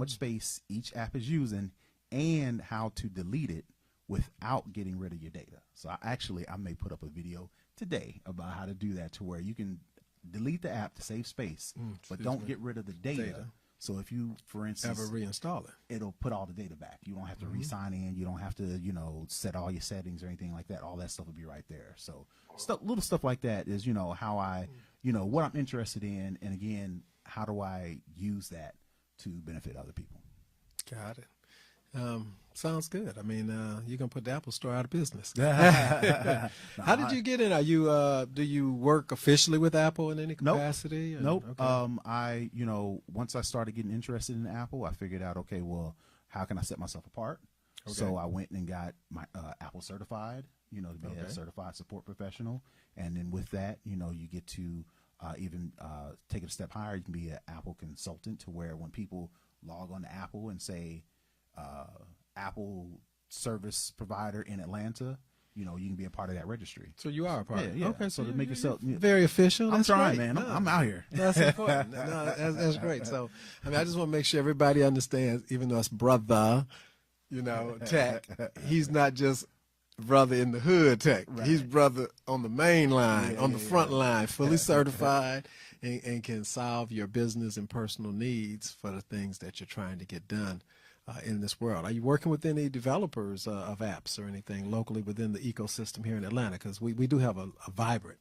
Speaker 2: space each app is using, and how to delete it without getting rid of your data. So I may put up a video today about how to do that, to where you can delete the app to save space, but don't get rid of the data. So if you, for instance,
Speaker 1: ever reinstall it.
Speaker 2: it'll put all the data back. You don't have to re-sign in. You don't have to, set all your settings or anything like that. All that stuff will be right there. So little stuff like that is, how I, what I'm interested in. And again, how do I use that to benefit other people?
Speaker 1: Got it. Sounds good. I mean, you're gonna put the Apple Store out of business. How did you get in? Are you do you work officially with Apple in any capacity?
Speaker 2: Nope.
Speaker 1: Okay.
Speaker 2: I, once I started getting interested in Apple, I figured out, okay, well, how can I set myself apart?
Speaker 1: Okay.
Speaker 2: So I went and got my Apple certified, to be a
Speaker 1: Okay.
Speaker 2: certified support professional. And then with that, you get to even take it a step higher. You can be an Apple consultant, to where when people log on to Apple and say, Apple service provider in Atlanta, you can be a part of that registry.
Speaker 1: So you are a part of it.
Speaker 2: Yeah.
Speaker 1: Okay,
Speaker 2: So to
Speaker 1: you-
Speaker 2: make
Speaker 1: you-
Speaker 2: yourself
Speaker 1: very official.
Speaker 2: I'm
Speaker 1: That's
Speaker 2: trying,
Speaker 1: great.
Speaker 2: man.
Speaker 1: No,
Speaker 2: I'm out here.
Speaker 1: That's important. No, that's great. So, I mean, I just want to make sure everybody understands, even though it's Brotha, tech, he's not just brother in the hood tech.
Speaker 2: Right.
Speaker 1: He's brother on the main line, on the
Speaker 2: Yeah.
Speaker 1: front line, fully certified, and can solve your business and personal needs for the things that you're trying to get done in this world. Are you working with any developers of apps or anything locally within the ecosystem here in Atlanta? Because we do have a vibrant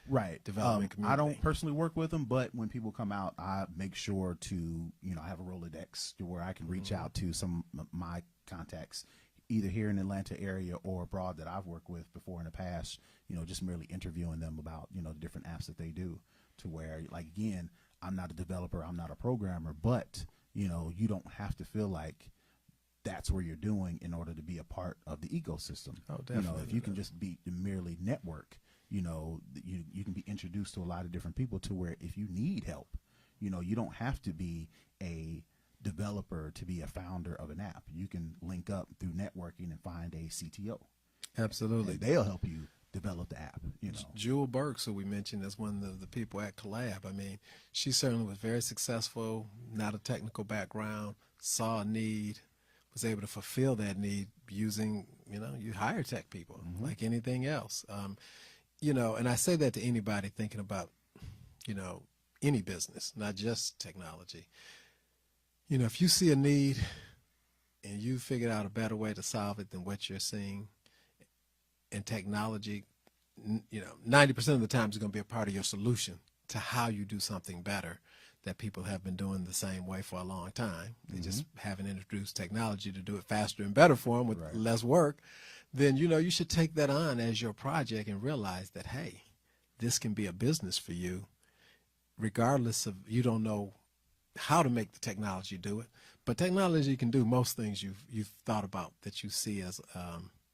Speaker 2: Right.
Speaker 1: development community.
Speaker 2: I don't personally work with them, but when people come out, I make sure to, I have a Rolodex to where I can reach out to some of my contacts, either here in the Atlanta area or abroad, that I've worked with before in the past, just merely interviewing them about, the different apps that they do, to where, like, again, I'm not a developer, I'm not a programmer, but, you don't have to feel like that's where you're doing in order to be a part of the ecosystem.
Speaker 1: Oh, definitely.
Speaker 2: If you can just be merely network, you can be introduced to a lot of different people, to where if you need help, you don't have to be a developer to be a founder of an app. You can link up through networking and find a CTO.
Speaker 1: Absolutely.
Speaker 2: And they'll help you develop the app,
Speaker 1: Jewel Burks, who we mentioned as one of the people at Collab, I mean, she certainly was very successful, not a technical background, saw a need, was able to fulfill that need using, you hire tech people like anything else. And I say that to anybody thinking about, any business, not just technology. If you see a need and you figured out a better way to solve it than what you're seeing, and technology, 90% of the time is going to be a part of your solution to how you do something better that people have been doing the same way for a long time. They just haven't introduced technology to do it faster and better for them with less work. Then, you should take that on as your project and realize that, hey, this can be a business for you, regardless of, you don't know how to make the technology do it. But technology can do most things you've thought about that you see as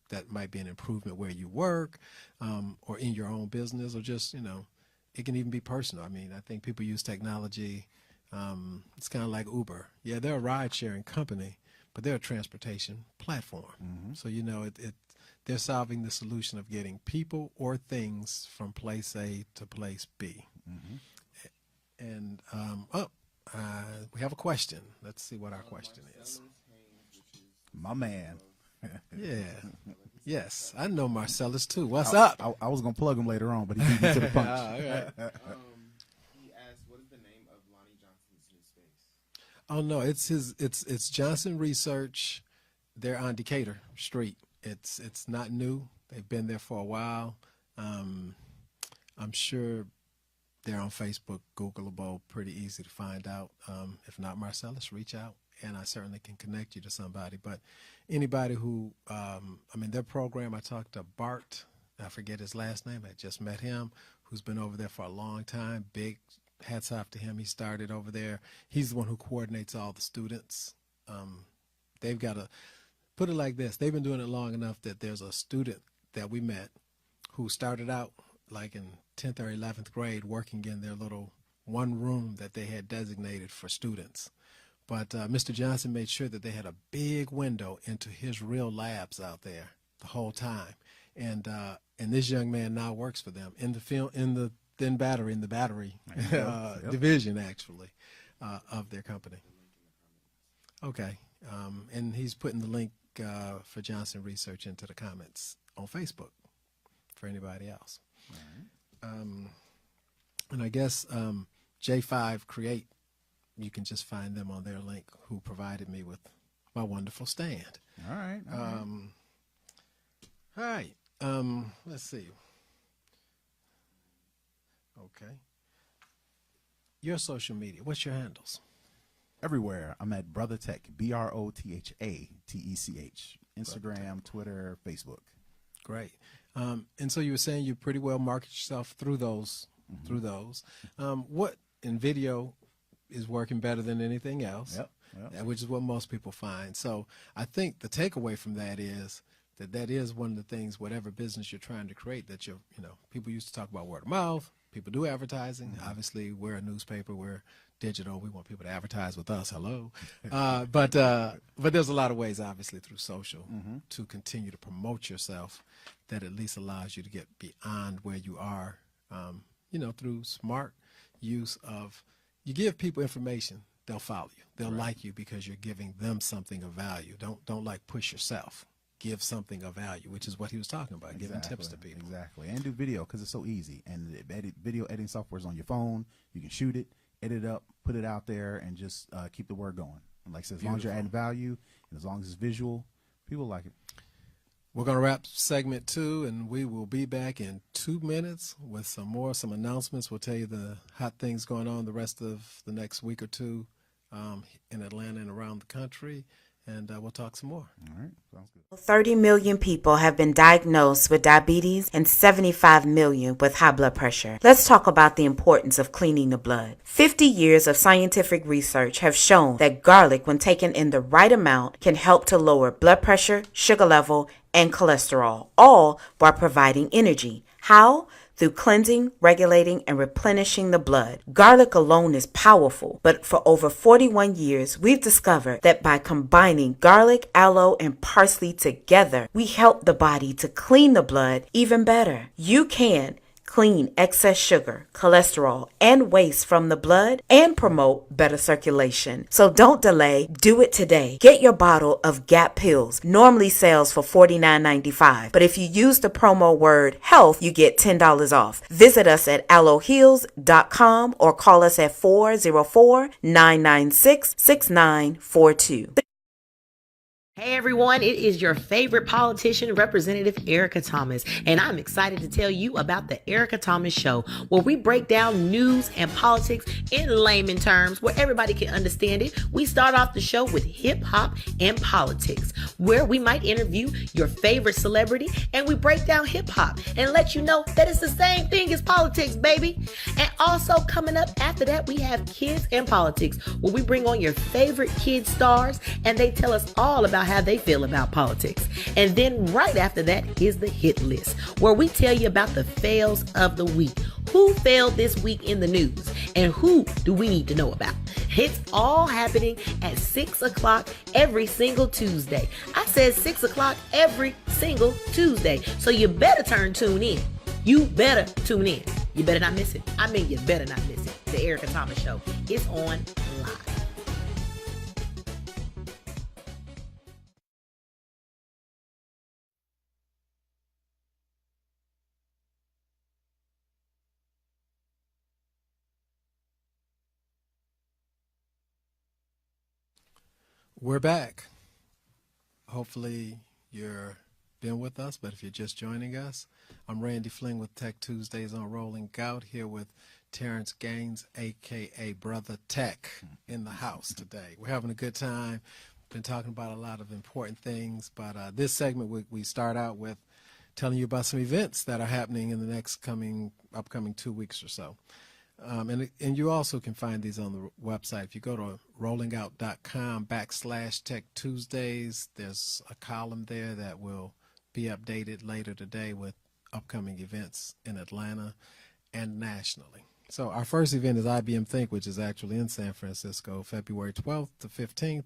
Speaker 1: that might be an improvement where you work, or in your own business, or just, it can even be personal. I mean, I think people use technology. It's kind of like Uber. Yeah, they're a ride-sharing company, but they're a transportation platform. So, they're solving the solution of getting people or things from place A to place B. And, we have a question. Let's see what our question is.
Speaker 2: My man.
Speaker 1: Yeah. Yes, I know Marcellus too. What's up?
Speaker 2: I was going to plug him later on, but he beat me to the punch.
Speaker 1: All right.
Speaker 5: He asked, "What is the name of Lonnie Johnson's new space?"
Speaker 1: Oh no, it's Johnson Research. They're on Decatur Street. It's not new. They've been there for a while. I'm sure they're on Facebook, Googleable, pretty easy to find out. If not Marcellus, reach out, and I certainly can connect you to somebody. But anybody who, their program, I talked to Bart, I forget his last name, I just met him, who's been over there for a long time. Big hats off to him. He started over there. He's the one who coordinates all the students. They've got to, put it like this, they've been doing it long enough that there's a student that we met who started out like in 10th or 11th grade working in their little one room that they had designated for students. But Mr. Johnson made sure that they had a big window into his real labs out there the whole time. And this young man now works for them in the battery division, actually, of their company. Okay. And he's putting the link for Johnson Research into the comments on Facebook for anybody else.
Speaker 2: All right.
Speaker 1: And I guess J5 Create you can just find them on their link, who provided me with my wonderful stand.
Speaker 2: All right.
Speaker 1: All right. Let's see. Okay. Your social media. What's your handles?
Speaker 2: Everywhere. I'm at Brotha Tech, BROTHATECH. Instagram, Twitter, Facebook.
Speaker 1: Great. And so you were saying you pretty well market yourself through those. What in video is working better than anything else?
Speaker 2: Yep.
Speaker 1: Which is what most people find. So I think the takeaway from that is that is one of the things, whatever business you're trying to create, that people used to talk about word of mouth. People do advertising. Obviously, we're a newspaper. We're digital. We want people to advertise with us. Hello. But there's a lot of ways, obviously, through social to continue to promote yourself that at least allows you to get beyond where you are, through smart use of, you give people information, they'll follow you. They'll like you because you're giving them something of value. Don't like push yourself. Give something of value, which is what he was talking about, giving tips to people.
Speaker 2: Exactly. And do video because it's so easy. And video editing software is on your phone. You can shoot it, edit it up, put it out there, and just keep the word going. And like I said, as long as you're adding value and as long as it's visual, people like it.
Speaker 1: We're going to wrap segment 2, and we will be back in 2 minutes with some announcements. We'll tell you the hot things going on the rest of the next week or two in Atlanta and around the country. And we'll talk some more.
Speaker 2: All right. Sounds good.
Speaker 6: 30 million people have been diagnosed with diabetes and 75 million with high blood pressure. Let's talk about the importance of cleaning the blood. 50 years of scientific research have shown that garlic, when taken in the right amount, can help to lower blood pressure, sugar level, and cholesterol, all while providing energy. How? Through cleansing, regulating, and replenishing the blood. Garlic alone is powerful, but for over 41 years, we've discovered that by combining garlic, aloe, and parsley together, we help the body to clean the blood even better. You can clean excess sugar, cholesterol, and waste from the blood and promote better circulation. So don't delay. Do it today. Get your bottle of GAP pills. Normally sells for $49.95, but if you use the promo word HEALTH, you get $10 off. Visit us at aloeheals.com or call us at 404-996-6942.
Speaker 7: Hey everyone, it is your favorite politician, Representative Erica Thomas, and I'm excited to tell you about the Erica Thomas Show, where we break down news and politics in layman terms where everybody can understand it. We start off the show with hip hop and politics, where we might interview your favorite celebrity and we break down hip hop and let you know that it's the same thing as politics, baby. And also coming up after that, we have kids and politics, where we bring on your favorite kid stars and they tell us all about how they feel about politics. And then right after that is the hit list, where we tell you about the fails of the week. Who failed this week in the news and who do we need to know about? It's all happening at 6 o'clock every single Tuesday. I said 6 o'clock every single Tuesday. So you better tune in. You better tune in. You better not miss it. I mean, you better not miss it. The Erica Thomas Show is on live.
Speaker 1: We're back. Hopefully you're been with us, but if you're just joining us, I'm Randy Fling with Tech Tuesdays on Rolling Out, here with Terrence Gaines, a.k.a. Brotha Tech, in the house today. We're having a good time. Been talking about a lot of important things, but this segment we start out with telling you about some events that are happening in the next upcoming 2 weeks or so. And you also can find these on the website. If you go to rollingout.com/Tech Tuesdays, there's a column there that will be updated later today with upcoming events in Atlanta and nationally. So our first event is IBM Think, which is actually in San Francisco, February 12th to 15th.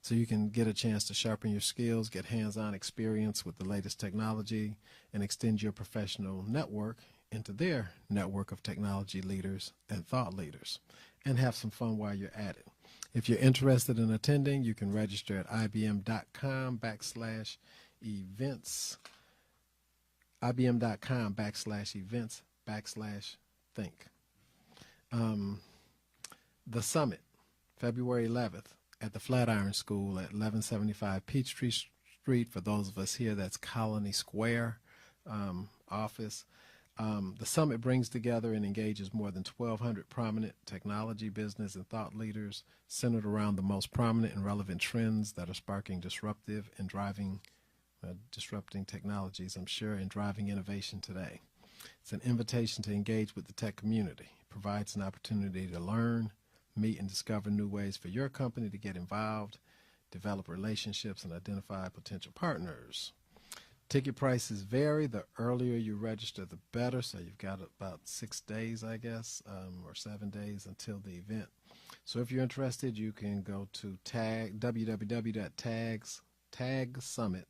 Speaker 1: So you can get a chance to sharpen your skills, get hands-on experience with the latest technology, and extend your professional network into their network of technology leaders and thought leaders, and have some fun while you're at it. If you're interested in attending, you can register at ibm.com/events, ibm.com/events/think. The summit, February 11th at the Flatiron School at 1175 Peachtree Street. For those of us here, that's Colony Square office. The summit brings together and engages more than 1,200 prominent technology, business, and thought leaders centered around the most prominent and relevant trends that are sparking disruptive and disrupting technologies, I'm sure, and driving innovation today. It's an invitation to engage with the tech community. It provides an opportunity to learn, meet, and discover new ways for your company to get involved, develop relationships, and identify potential partners. Ticket prices vary. The earlier you register, the better. So you've got about 6 days, I guess, or 7 days until the event. So if you're interested, you can go to www.tag Summit,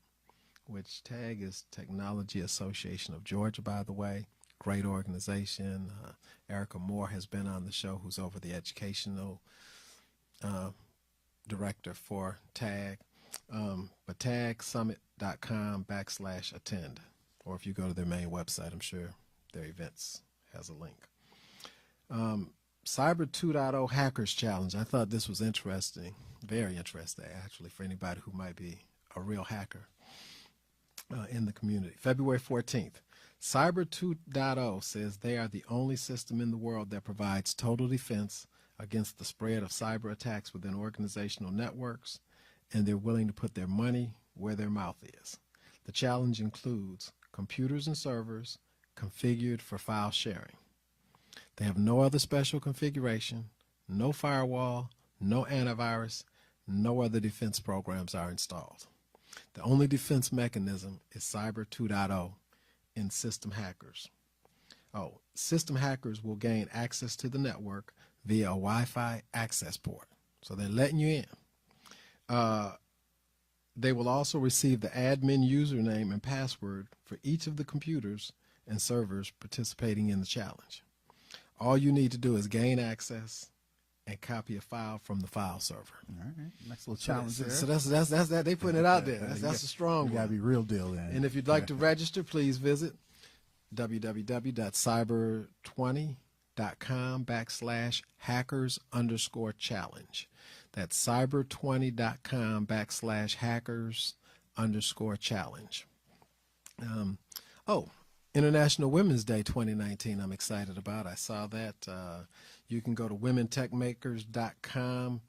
Speaker 1: which TAG is Technology Association of Georgia, by the way. Great organization. Erica Moore has been on the show, who's over the educational director for TAG. But tagsummit.com/attend. Or if you go to their main website, I'm sure their events has a link. Cyber 2.0 Hackers Challenge. I thought this was interesting, very interesting, actually, for anybody who might be a real hacker in the community. February 14th. Cyber 2.0 says they are the only system in the world that provides total defense against the spread of cyber attacks within organizational networks, and they're willing to put their money where their mouth is. The challenge includes computers and servers configured for file sharing. They have no other special configuration, no firewall, no antivirus, no other defense programs are installed. The only defense mechanism is Cyber 2.0 in system hackers. System hackers will gain access to the network via a Wi-Fi access port. So they're letting you in. They will also receive the admin username and password for each of the computers and servers participating in the challenge. All you need to do is gain access and copy a file from the file server.
Speaker 2: All right, nice little challenge there.
Speaker 1: So that's that. They putting it out there. That's a strong one.
Speaker 2: You gotta be real deal then.
Speaker 1: And if you'd like to register, please visit www.cyber20.com/hackers_challenge. That's cyber20.com/hackers_challenge. International Women's Day 2019, I'm excited about. I saw that. You can go to womentechmakers.com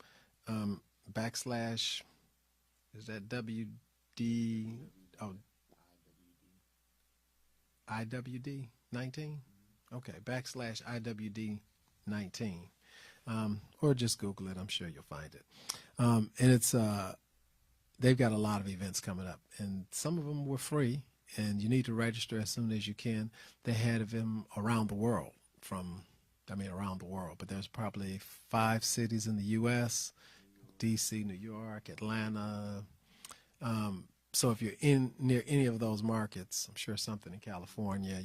Speaker 1: is that WD, IWD 19? Okay, /IWD19. Or just Google it. I'm sure you'll find it. And it's they've got a lot of events coming up, and some of them were free, and you need to register as soon as you can. They had them around the world but there's probably 5 cities in the U.S., D.C., New York, Atlanta. So if you're near any of those markets, I'm sure something in California,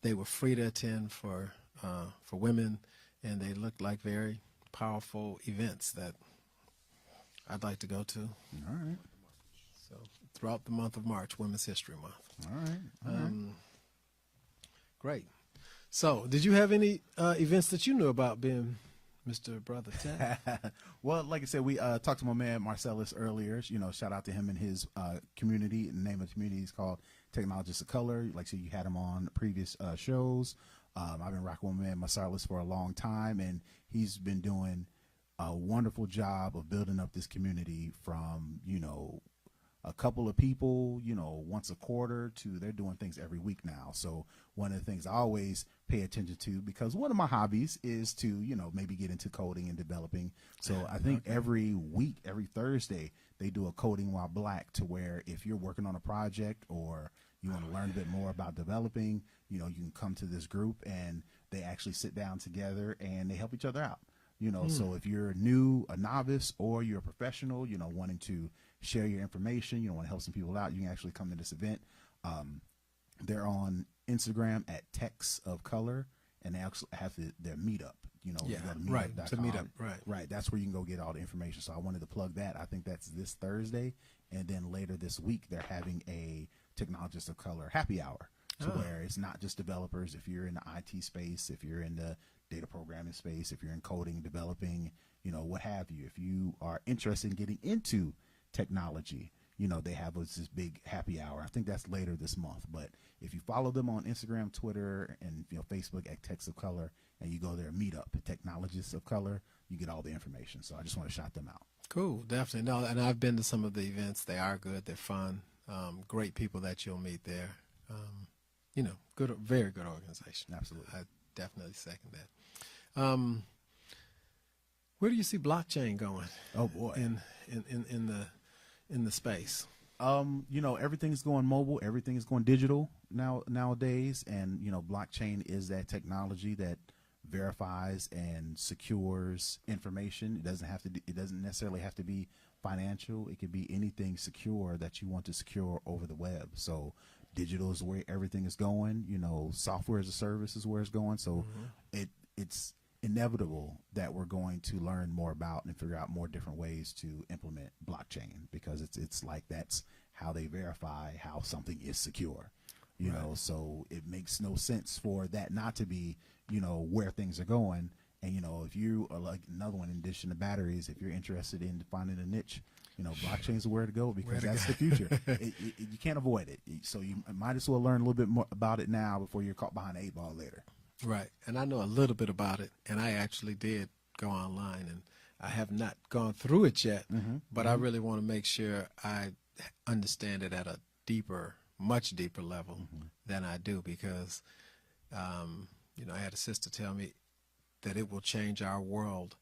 Speaker 1: they were free to attend for women, and they looked like very powerful events that I'd like to go to.
Speaker 2: All right.
Speaker 1: So throughout the month of March, Women's History Month.
Speaker 2: All right.
Speaker 1: Great. So did you have any events that you knew about, being Mr. Brother Ted?
Speaker 2: Well, like I said, we talked to my man Marcellus earlier. Shout out to him and his community. The name of the community is called Technologists of Color. Like I said, you had him on previous shows. I've been rocking with my man Marcellus for a long time, and he's been doing a wonderful job of building up this community from, a couple of people, once a quarter to they're doing things every week now. So one of the things I always pay attention to, because one of my hobbies is to, maybe get into coding and developing. So I think every week, every Thursday, they do a Coding While Black, to where if you're working on a project or you want to learn a bit more about developing, you can come to this group and they actually sit down together and they help each other out. So if you're new, a novice, or you're a professional, wanting to share your information, want to help some people out, you can actually come to this event. They're on Instagram at Techs of Color, and they actually have their meetup.
Speaker 1: Right. To meetup, right.
Speaker 2: Right. That's where you can go get all the information. So I wanted to plug that. I think that's this Thursday, and then later this week they're having a Technologist of Color happy hour. to where it's not just developers. If you're in the IT space, if you're in the data programming space, if you're in coding, developing, what have you, if you are interested in getting into technology, they have this big happy hour. I think that's later this month. But if you follow them on Instagram, Twitter, and Facebook at Techs of Color, and you go there, Meetup, Technologists of Color, you get all the information. So I just want to shout them out.
Speaker 1: Cool, definitely. No, and I've been to some of the events. They are good. They're fun. Great people that you'll meet there. Good, very good organization.
Speaker 2: Absolutely.
Speaker 1: I definitely second that. Where do you see blockchain going?
Speaker 2: Oh boy.
Speaker 1: In the space.
Speaker 2: Everything's going mobile. Everything is going digital nowadays. And, blockchain is that technology that verifies and secures information. It doesn't necessarily have to be financial. It could be anything secure that you want to secure over the web. So digital is where everything is going. Software as a service is where it's going. So it's inevitable that we're going to learn more about and figure out more different ways to implement blockchain, because it's like that's how they verify how something is secure. So it makes no sense for that not to be, where things are going. And, if you are like another one, in addition to batteries, if you're interested in finding a niche, blockchain is where to go, because that's the future. You can't avoid it. So you might as well learn a little bit more about it now before you're caught behind the 8 ball later.
Speaker 1: Right. And I know a little bit about it, and I actually did go online, and I have not gone through it yet, but I really want to make sure I understand it at a much deeper level than I do, because, I had a sister tell me that it will change our world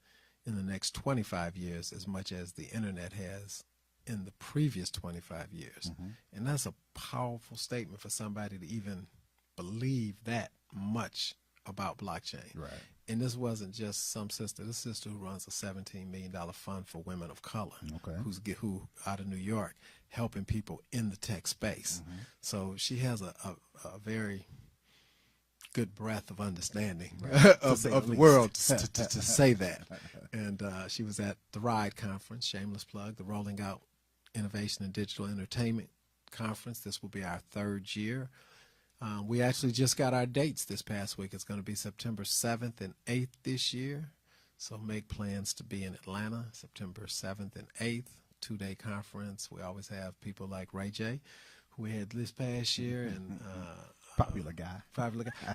Speaker 1: in the next 25 years as much as the internet has in the previous 25 years. And that's a powerful statement for somebody to even believe that much about blockchain.
Speaker 2: Right.
Speaker 1: And this wasn't just some sister. This sister who runs a $17 million fund for women of color, who out of New York, helping people in the tech space. So she has a very good breadth of understanding of the world to say that. And she was at the RIDE conference, shameless plug, the Rolling Out Innovation in Digital Entertainment conference. This will be our 3rd year. We actually just got our dates this past week. It's going to be September 7th and 8th this year. So make plans to be in Atlanta, September 7th and 8th, 2-day conference. We always have people like Ray J, who we had this past year, and
Speaker 2: Popular guy.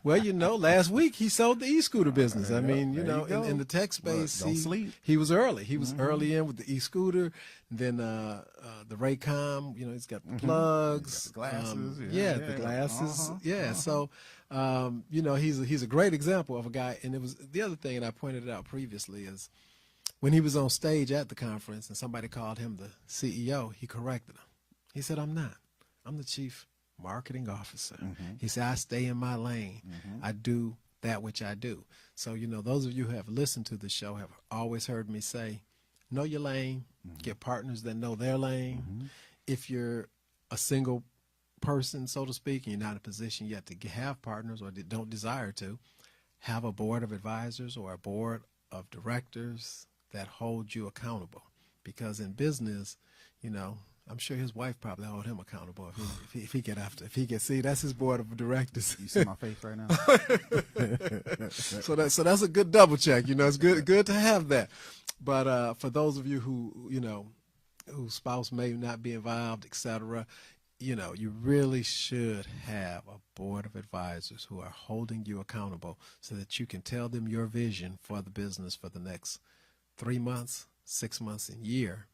Speaker 1: Well, last week he sold the e-scooter business. I mean, in the tech space, he was early. He was early in with the e-scooter. Then the Raycom, he's got the plugs.
Speaker 2: The glasses.
Speaker 1: The glasses. So, he's a great example of a guy. And it was the other thing, and I pointed it out previously, is when he was on stage at the conference and somebody called him the CEO, he corrected him. He said, "I'm not. I'm the chief marketing officer." He said, "I stay in my lane. I do that which I do." So, those of you who have listened to the show have always heard me say, know your lane, get partners that know their lane. If you're a single person, so to speak, and you're not in a position yet to have partners or don't desire to, have a board of advisors or a board of directors that hold you accountable. Because in business, I'm sure his wife probably hold him accountable if he get see, that's his board of directors.
Speaker 2: You see my face right now.
Speaker 1: So that's a good double check. It's good to have that. But for those of you who whose spouse may not be involved, etc., you really should have a board of advisors who are holding you accountable, so that you can tell them your vision for the business for the next 3 months, 6 months, and year.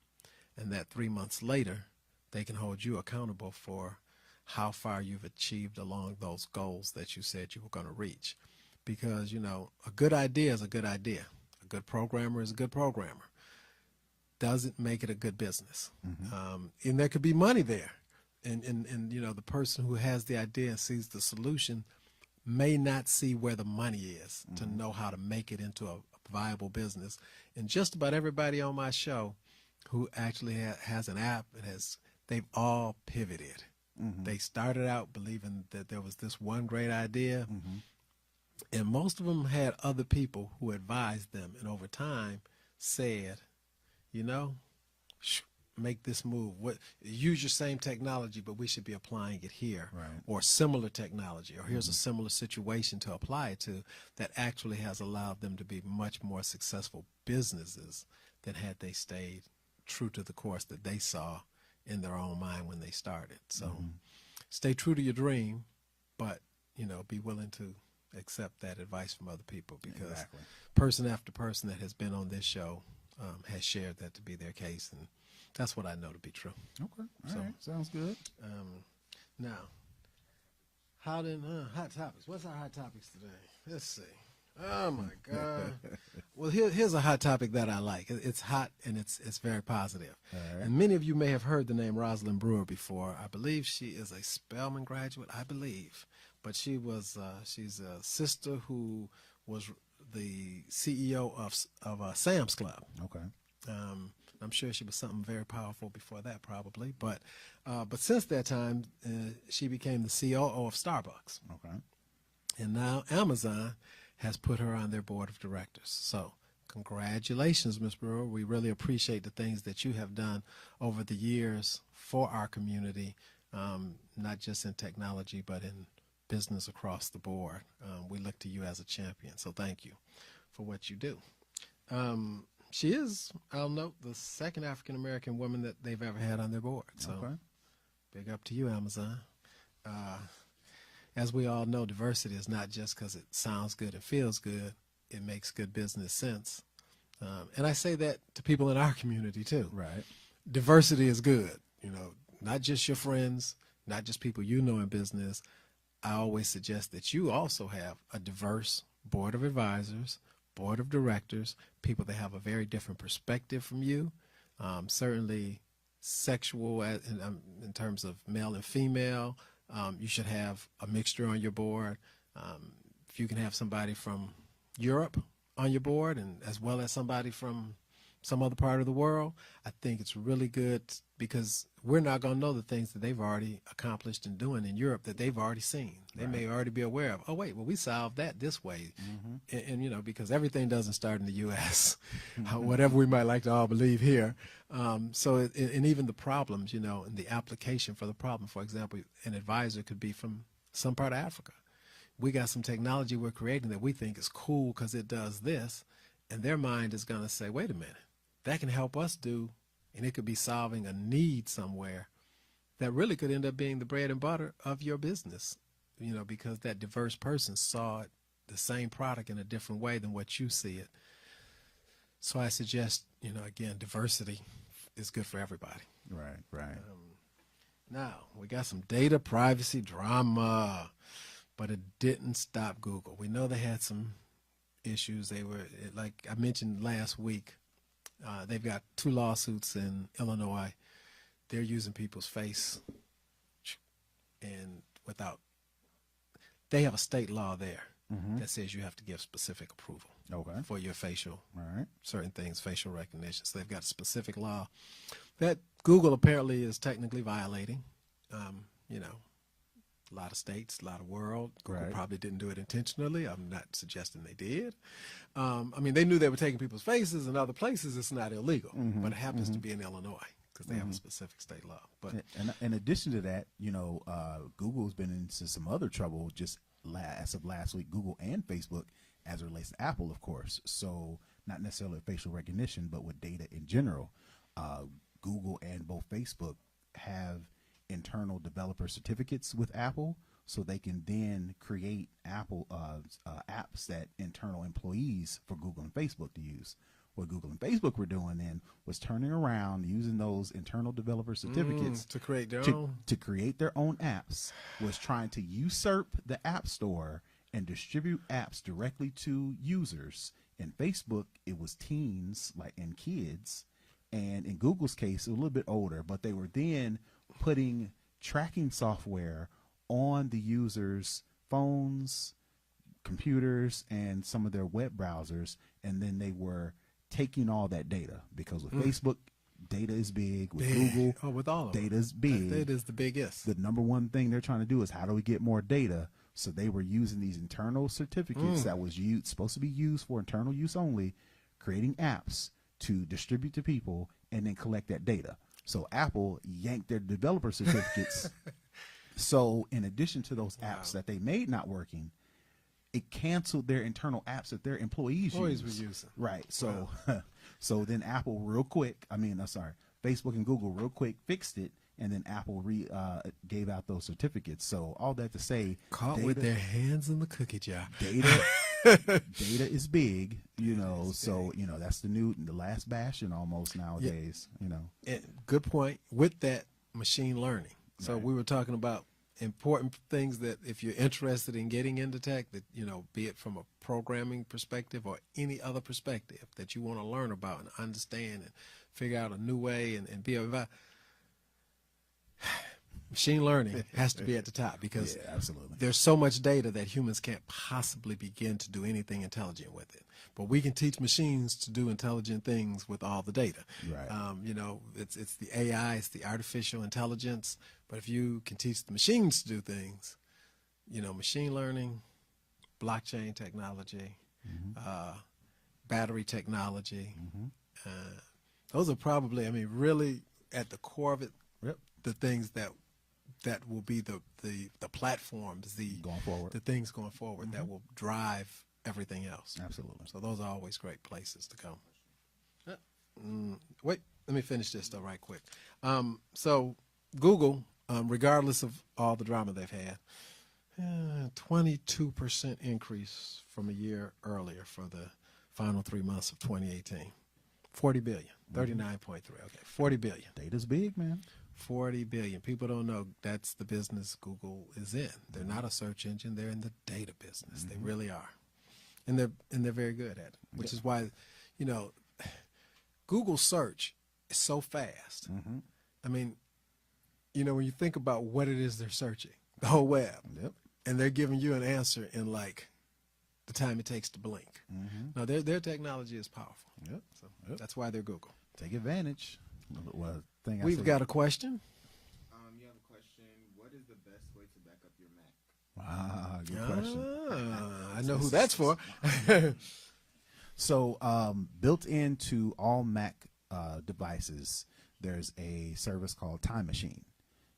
Speaker 1: And that 3 months later, they can hold you accountable for how far you've achieved along those goals that you said you were going to reach. Because, a good idea is a good idea. A good programmer is a good programmer. Doesn't make it a good business. And there could be money there. And the person who has the idea and sees the solution may not see where the money is to know how to make it into a viable business. And just about everybody on my show who actually has an app, they've all pivoted. They started out believing that there was this one great idea, and most of them had other people who advised them, and over time said, make this move. Use your same technology, but we should be applying it here,
Speaker 2: Right.
Speaker 1: or similar technology, or here's a similar situation to apply it to that actually has allowed them to be much more successful businesses than had they stayed true to the course that they saw in their own mind when they started. So stay true to your dream, but, be willing to accept that advice from other people, because
Speaker 2: Exactly.
Speaker 1: person after person that has been on this show has shared that to be their case, and that's what I know to be true.
Speaker 2: Okay. All
Speaker 1: So-
Speaker 2: right. Sounds good.
Speaker 1: Now, hot topics. What's our hot topics today? Let's see. Oh my God. Well, here's a hot topic that I like. It's hot and it's very positive.
Speaker 2: All right.
Speaker 1: And many of you may have heard the name Rosalind Brewer before. I believe she is a Spelman graduate. I believe, but she's a sister who was the CEO of Sam's Club.
Speaker 2: Okay.
Speaker 1: I'm sure she was something very powerful before that, probably. But since that time, she became the COO of Starbucks.
Speaker 2: Okay.
Speaker 1: And now Amazon has put her on their board of directors. So congratulations, Ms. Brewer. We really appreciate the things that you have done over the years for our community, not just in technology, but in business across the board. We look to you as a champion. So thank you for what you do. She is, I'll note, the second African-American woman that they've ever had on their board. So
Speaker 2: Okay.
Speaker 1: big up to you, Amazon. As we all know, diversity is not just because it sounds good and feels good. It makes good business sense. And I say that to people in our community, too.
Speaker 2: Right.
Speaker 1: Diversity is good. Not just your friends, not just people you know in business. I always suggest that you also have a diverse board of advisors, board of directors, people that have a very different perspective from you. Certainly sexual in terms of male and female. You should have a mixture on your board. If you can have somebody from Europe on your board, and as well as somebody from some other part of the world, I think it's really good, because we're not going to know the things that they've already accomplished and doing in Europe that they've already seen. They may already be aware of, oh, wait, well, we solved that this way. And because everything doesn't start in the U.S., whatever we might like to all believe here. And even the problems, and the application for the problem. For example, an advisor could be from some part of Africa. We got some technology we're creating that we think is cool because it does this, and their mind is going to say, wait a minute, that can help us do, and it could be solving a need somewhere that really could end up being the bread and butter of your business, because that diverse person saw it, the same product in a different way than what you see it. So I suggest, again, diversity is good for everybody.
Speaker 2: Right.
Speaker 1: Now, we got some data privacy drama, but it didn't stop Google. We know they had some issues. They were, like I mentioned last week, they've got 2 lawsuits in Illinois. They're using people's face, and they have a state law there that says you have to give specific approval
Speaker 2: Okay.
Speaker 1: for your facial,
Speaker 2: All right.
Speaker 1: certain things, facial recognition. So they've got a specific law that Google apparently is technically violating. A lot of states, a lot of world. Google
Speaker 2: Right.
Speaker 1: probably didn't do it intentionally. I'm not suggesting they did. They knew they were taking people's faces in other places. It's not illegal, but it happens to be in Illinois because they have a specific state law. But
Speaker 2: And in addition to that, Google's been into some other trouble just as of last week, Google and Facebook, as it relates to Apple, of course. So not necessarily facial recognition, but with data in general. Google and both Facebook have internal developer certificates with Apple, so they can then create Apple apps that internal employees for Google and Facebook to use. What Google and Facebook were doing then was turning around using those internal developer certificates
Speaker 1: to create their
Speaker 2: to,
Speaker 1: own.
Speaker 2: to create their own apps, was trying to usurp the App Store and distribute apps directly to users. In Facebook, it was teens and kids, and in Google's case, a little bit older, but they were then putting tracking software on the users' phones, computers, and some of their web browsers, and then they were taking all that data, because with Facebook, data is big. With Google,
Speaker 1: with all of them.
Speaker 2: data is big.
Speaker 1: Data is the biggest.
Speaker 2: The number one thing they're trying to do is, how do we get more data? So they were using these internal certificates that was supposed to be used for internal use only, creating apps to distribute to people and then collect that data. So Apple yanked their developer certificates. So in addition to those apps that they made not working, it canceled their internal apps that their employees
Speaker 1: Were
Speaker 2: use.
Speaker 1: using.
Speaker 2: Right. So so then Apple Facebook and Google real quick fixed it, and then Apple gave out those certificates. So all that to say,
Speaker 1: Caught with their hands in the cookie jar.
Speaker 2: data is big, so that's the last bastion almost nowadays.
Speaker 1: And good point. With that, machine learning. So
Speaker 2: Right.
Speaker 1: we were talking about important things that if you're interested in getting into tech, that be it from a programming perspective or any other perspective that you want to learn about and understand and figure out a new way and be able to, machine learning has to be at the top, because
Speaker 2: Yeah, absolutely.
Speaker 1: there's so much data that humans can't possibly begin to do anything intelligent with it. But we can teach machines to do intelligent things with all the data.
Speaker 2: Right.
Speaker 1: It's the AI, it's the artificial intelligence. But if you can teach the machines to do things, machine learning, blockchain technology, battery technology, those are probably, really at the core of it,
Speaker 2: Yep.
Speaker 1: the things that will be the platforms,
Speaker 2: Going forward.
Speaker 1: the things going forward that will drive everything else.
Speaker 2: Absolutely.
Speaker 1: So those are always great places to come. Wait, let me finish this though right quick. So Google, regardless of all the drama they've had, 22% increase from a year earlier for the final 3 months of 2018. 40 billion, 39.3. Okay, 40 billion.
Speaker 2: Data's big, man.
Speaker 1: 40 billion. People don't know that's the business Google is in. They're not a search engine. They're in the data business. They really are. And they're very good at it, which is why, Google search is so fast. When you think about what it is they're searching, the whole web,
Speaker 2: Yep.
Speaker 1: and they're giving you an answer in like the time it takes to blink. Now, their technology is powerful.
Speaker 2: Yep.
Speaker 1: So that's why they're Google.
Speaker 2: Take advantage.
Speaker 1: We've got a question.
Speaker 5: You have a question. What is the best way to back up your Mac?
Speaker 2: Good question.
Speaker 1: I know who that's for.
Speaker 2: So, built into all Mac devices, there's a service called Time Machine.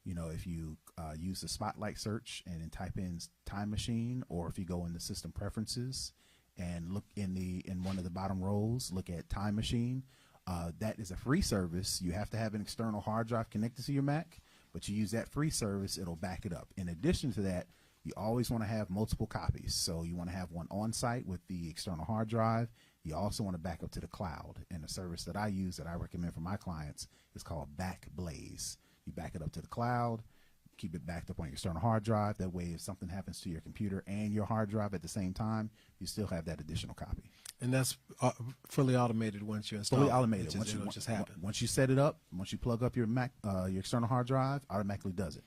Speaker 2: If you use the Spotlight search and then type in Time Machine, or if you go into System Preferences and look in one of the bottom rows, look at Time Machine. That is a free service. You have to have an external hard drive connected to your Mac, but you use that free service, it'll back it up. In addition to that, you always want to have multiple copies. So you want to have one on site with the external hard drive. You also want to back up to the cloud. And the service that I use that I recommend for my clients is called Backblaze. You back it up to the cloud, keep it backed up on your external hard drive. That way, if something happens to your computer and your hard drive at the same time, you still have that additional copy.
Speaker 1: And that's fully automated once you install
Speaker 2: Fully
Speaker 1: it.
Speaker 2: automated.
Speaker 1: It'll just happen.
Speaker 2: Once you set it up, once you plug up your Mac, your external hard drive, automatically does it.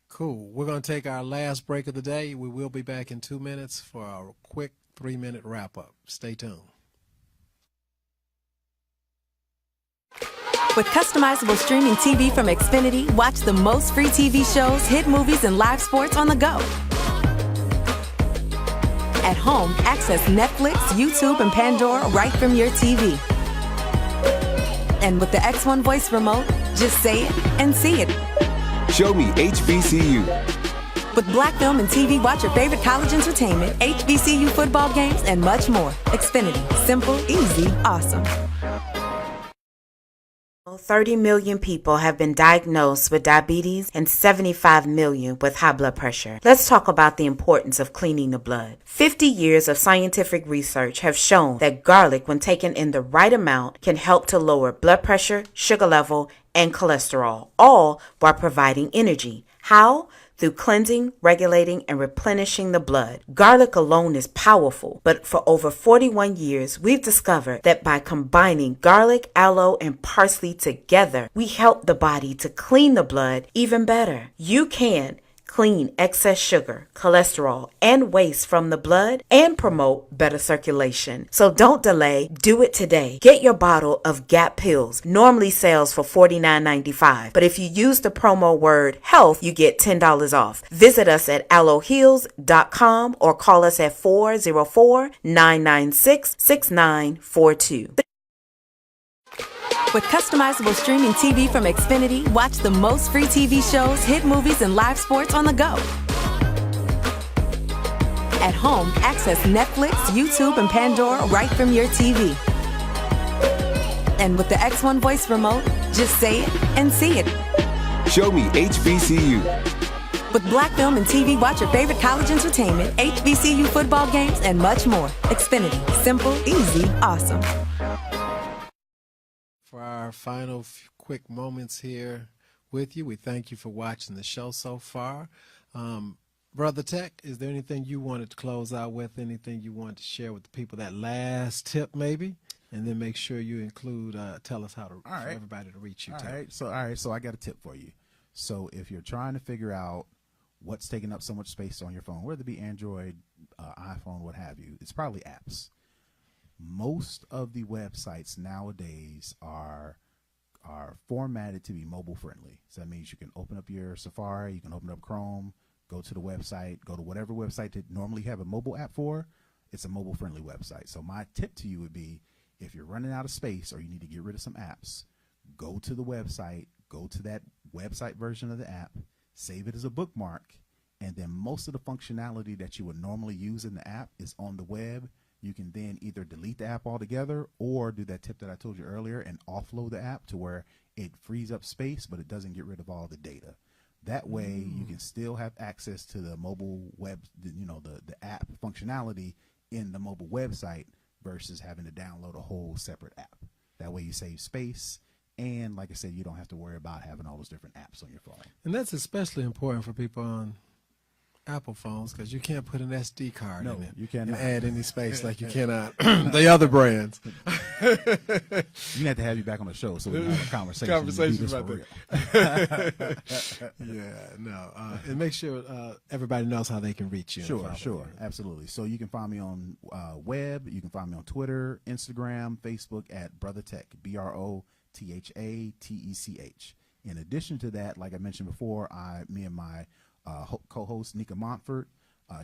Speaker 1: Cool. We're going to take our last break of the day. We will be back in 2 minutes for a quick 3-minute wrap-up. Stay tuned.
Speaker 8: With customizable streaming TV from Xfinity, watch the most free TV shows, hit movies, and live sports on the go. At home, access Netflix, YouTube, and Pandora right from your TV. And with the X1 voice remote, just say it and see it.
Speaker 9: Show me HBCU.
Speaker 8: With Black Film and TV, watch your favorite college entertainment, HBCU football games, and much more. Xfinity. Simple, easy, awesome.
Speaker 6: 30 million people have been diagnosed with diabetes and 75 million with high blood pressure. Let's talk about the importance of cleaning the blood. 50 years of scientific research have shown that garlic, when taken in the right amount, can help to lower blood pressure, sugar level, and cholesterol, all while providing energy. How? Through cleansing, regulating, and replenishing the blood. Garlic alone is powerful, but for over 41 years, we've discovered that by combining garlic, aloe, and parsley together, we help the body to clean the blood even better. You can clean excess sugar, cholesterol, and waste from the blood and promote better circulation. So don't delay. Do it today. Get your bottle of Gap Pills. Normally sells for $49.95, but if you use the promo word HEALTH, you get $10 off. Visit us at aloeheals.com or call us at 404-996-6942.
Speaker 8: With customizable streaming TV from Xfinity, watch the most free TV shows, hit movies, and live sports on the go. At home, access Netflix, YouTube, and Pandora right from your TV. And with the X1 voice remote, just say it and see it.
Speaker 9: Show me HBCU.
Speaker 8: With Black Film and TV, watch your favorite college entertainment, HBCU football games, and much more. Xfinity. Simple, easy, awesome.
Speaker 1: For our final quick moments here with you, we thank you for watching the show so far. Brother Tech, is there anything you wanted to close out with? Anything you wanted to share with the people? That last tip, maybe? And then make sure you include, tell us how to, for everybody to reach you.
Speaker 2: All right, so I got a tip for you. So if you're trying to figure out what's taking up so much space on your phone, whether it be Android, iPhone, what have you, it's probably apps. Most of the websites nowadays are formatted to be mobile friendly. So that means you can open up your Safari, you can open up Chrome, go to the website, go to whatever website that normally have a mobile app for. It's a mobile friendly website. So my tip to you would be, if you're running out of space or you need to get rid of some apps, go to the website, go to that website version of the app, save it as a bookmark, and then most of the functionality that you would normally use in the app is on the web. You can then either delete the app altogether or do that tip that I told you earlier and offload the app to where it frees up space, but it doesn't get rid of all the data. That way you can still have access to the mobile web, the app functionality in the mobile website versus having to download a whole separate app. That way you save space. And like I said, you don't have to worry about having all those different apps on your phone.
Speaker 1: And that's especially important for people on Apple phones because you can't put an SD card in it.
Speaker 2: You cannot.
Speaker 1: And add any space like you cannot the other brands.
Speaker 2: You have to have you back on the show so we can have a conversation
Speaker 1: about that. And make sure everybody knows how they can reach you.
Speaker 2: Sure, absolutely. So you can find me on web. You can find me on Twitter, Instagram, Facebook at Brotha Tech, BROTHATECH. In addition to that, like I mentioned before, me and my co-host Nika Montfort,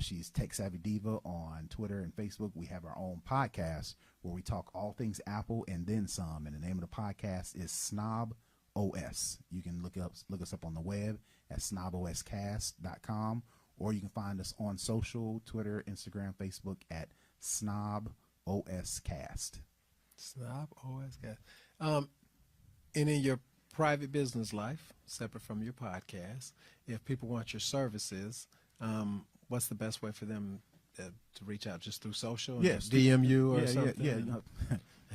Speaker 2: she's Tech Savvy Diva on Twitter and Facebook. We have our own podcast where we talk all things Apple and then some. And the name of the podcast is Snob OS. You can look us up on the web at snoboscast.com, or you can find us on social, Twitter, Instagram, Facebook at Snob OS Cast.
Speaker 1: Snob OS Cast. And in your private business life, separate from your podcast, if people want your services, what's the best way for them to reach out? Just through social?
Speaker 2: Yes.
Speaker 1: DM you or something?
Speaker 2: Yeah.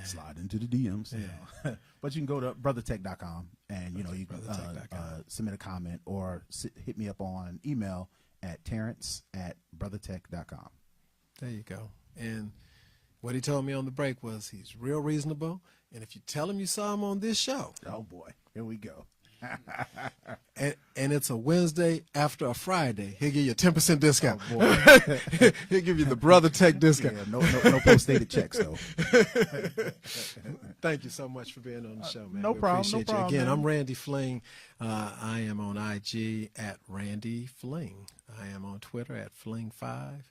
Speaker 2: Slide into the DMs. Yeah. But you can go to brothertech.com and, you can submit a comment or hit me up on email at terrence@brothertech.com.
Speaker 1: There you go. And what he told me on the break was he's real reasonable. And if you tell him you saw him on this show.
Speaker 2: Oh, boy. Here we go.
Speaker 1: and it's a Wednesday after a Friday. He'll give you a 10% discount.
Speaker 2: Oh, boy.
Speaker 1: He'll give you the Brotha Tech discount.
Speaker 2: Yeah, no post-dated checks, though.
Speaker 1: Thank you so much for being on the show, man.
Speaker 2: No problem.
Speaker 1: Appreciate you. Again, man. I'm Randy Fling. I am on IG at Randy Fling. I am on Twitter at Fling5.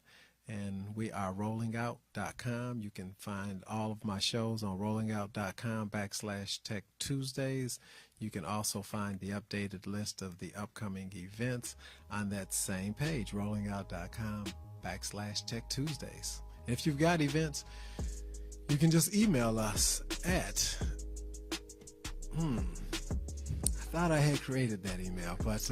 Speaker 1: And we are rollingout.com. You can find all of my shows on rollingout.com/Tech Tuesdays. You can also find the updated list of the upcoming events on that same page, rollingout.com/Tech Tuesdays. And if you've got events, you can just email us at, I thought I had created that email, but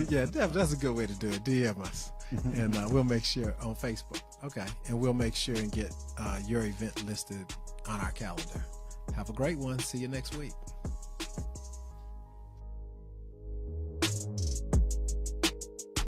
Speaker 1: yeah, that's a good way to do it. DM us, and we'll make sure on Facebook. Okay, and we'll make sure and get your event listed on our calendar. Have a great one. See you next week.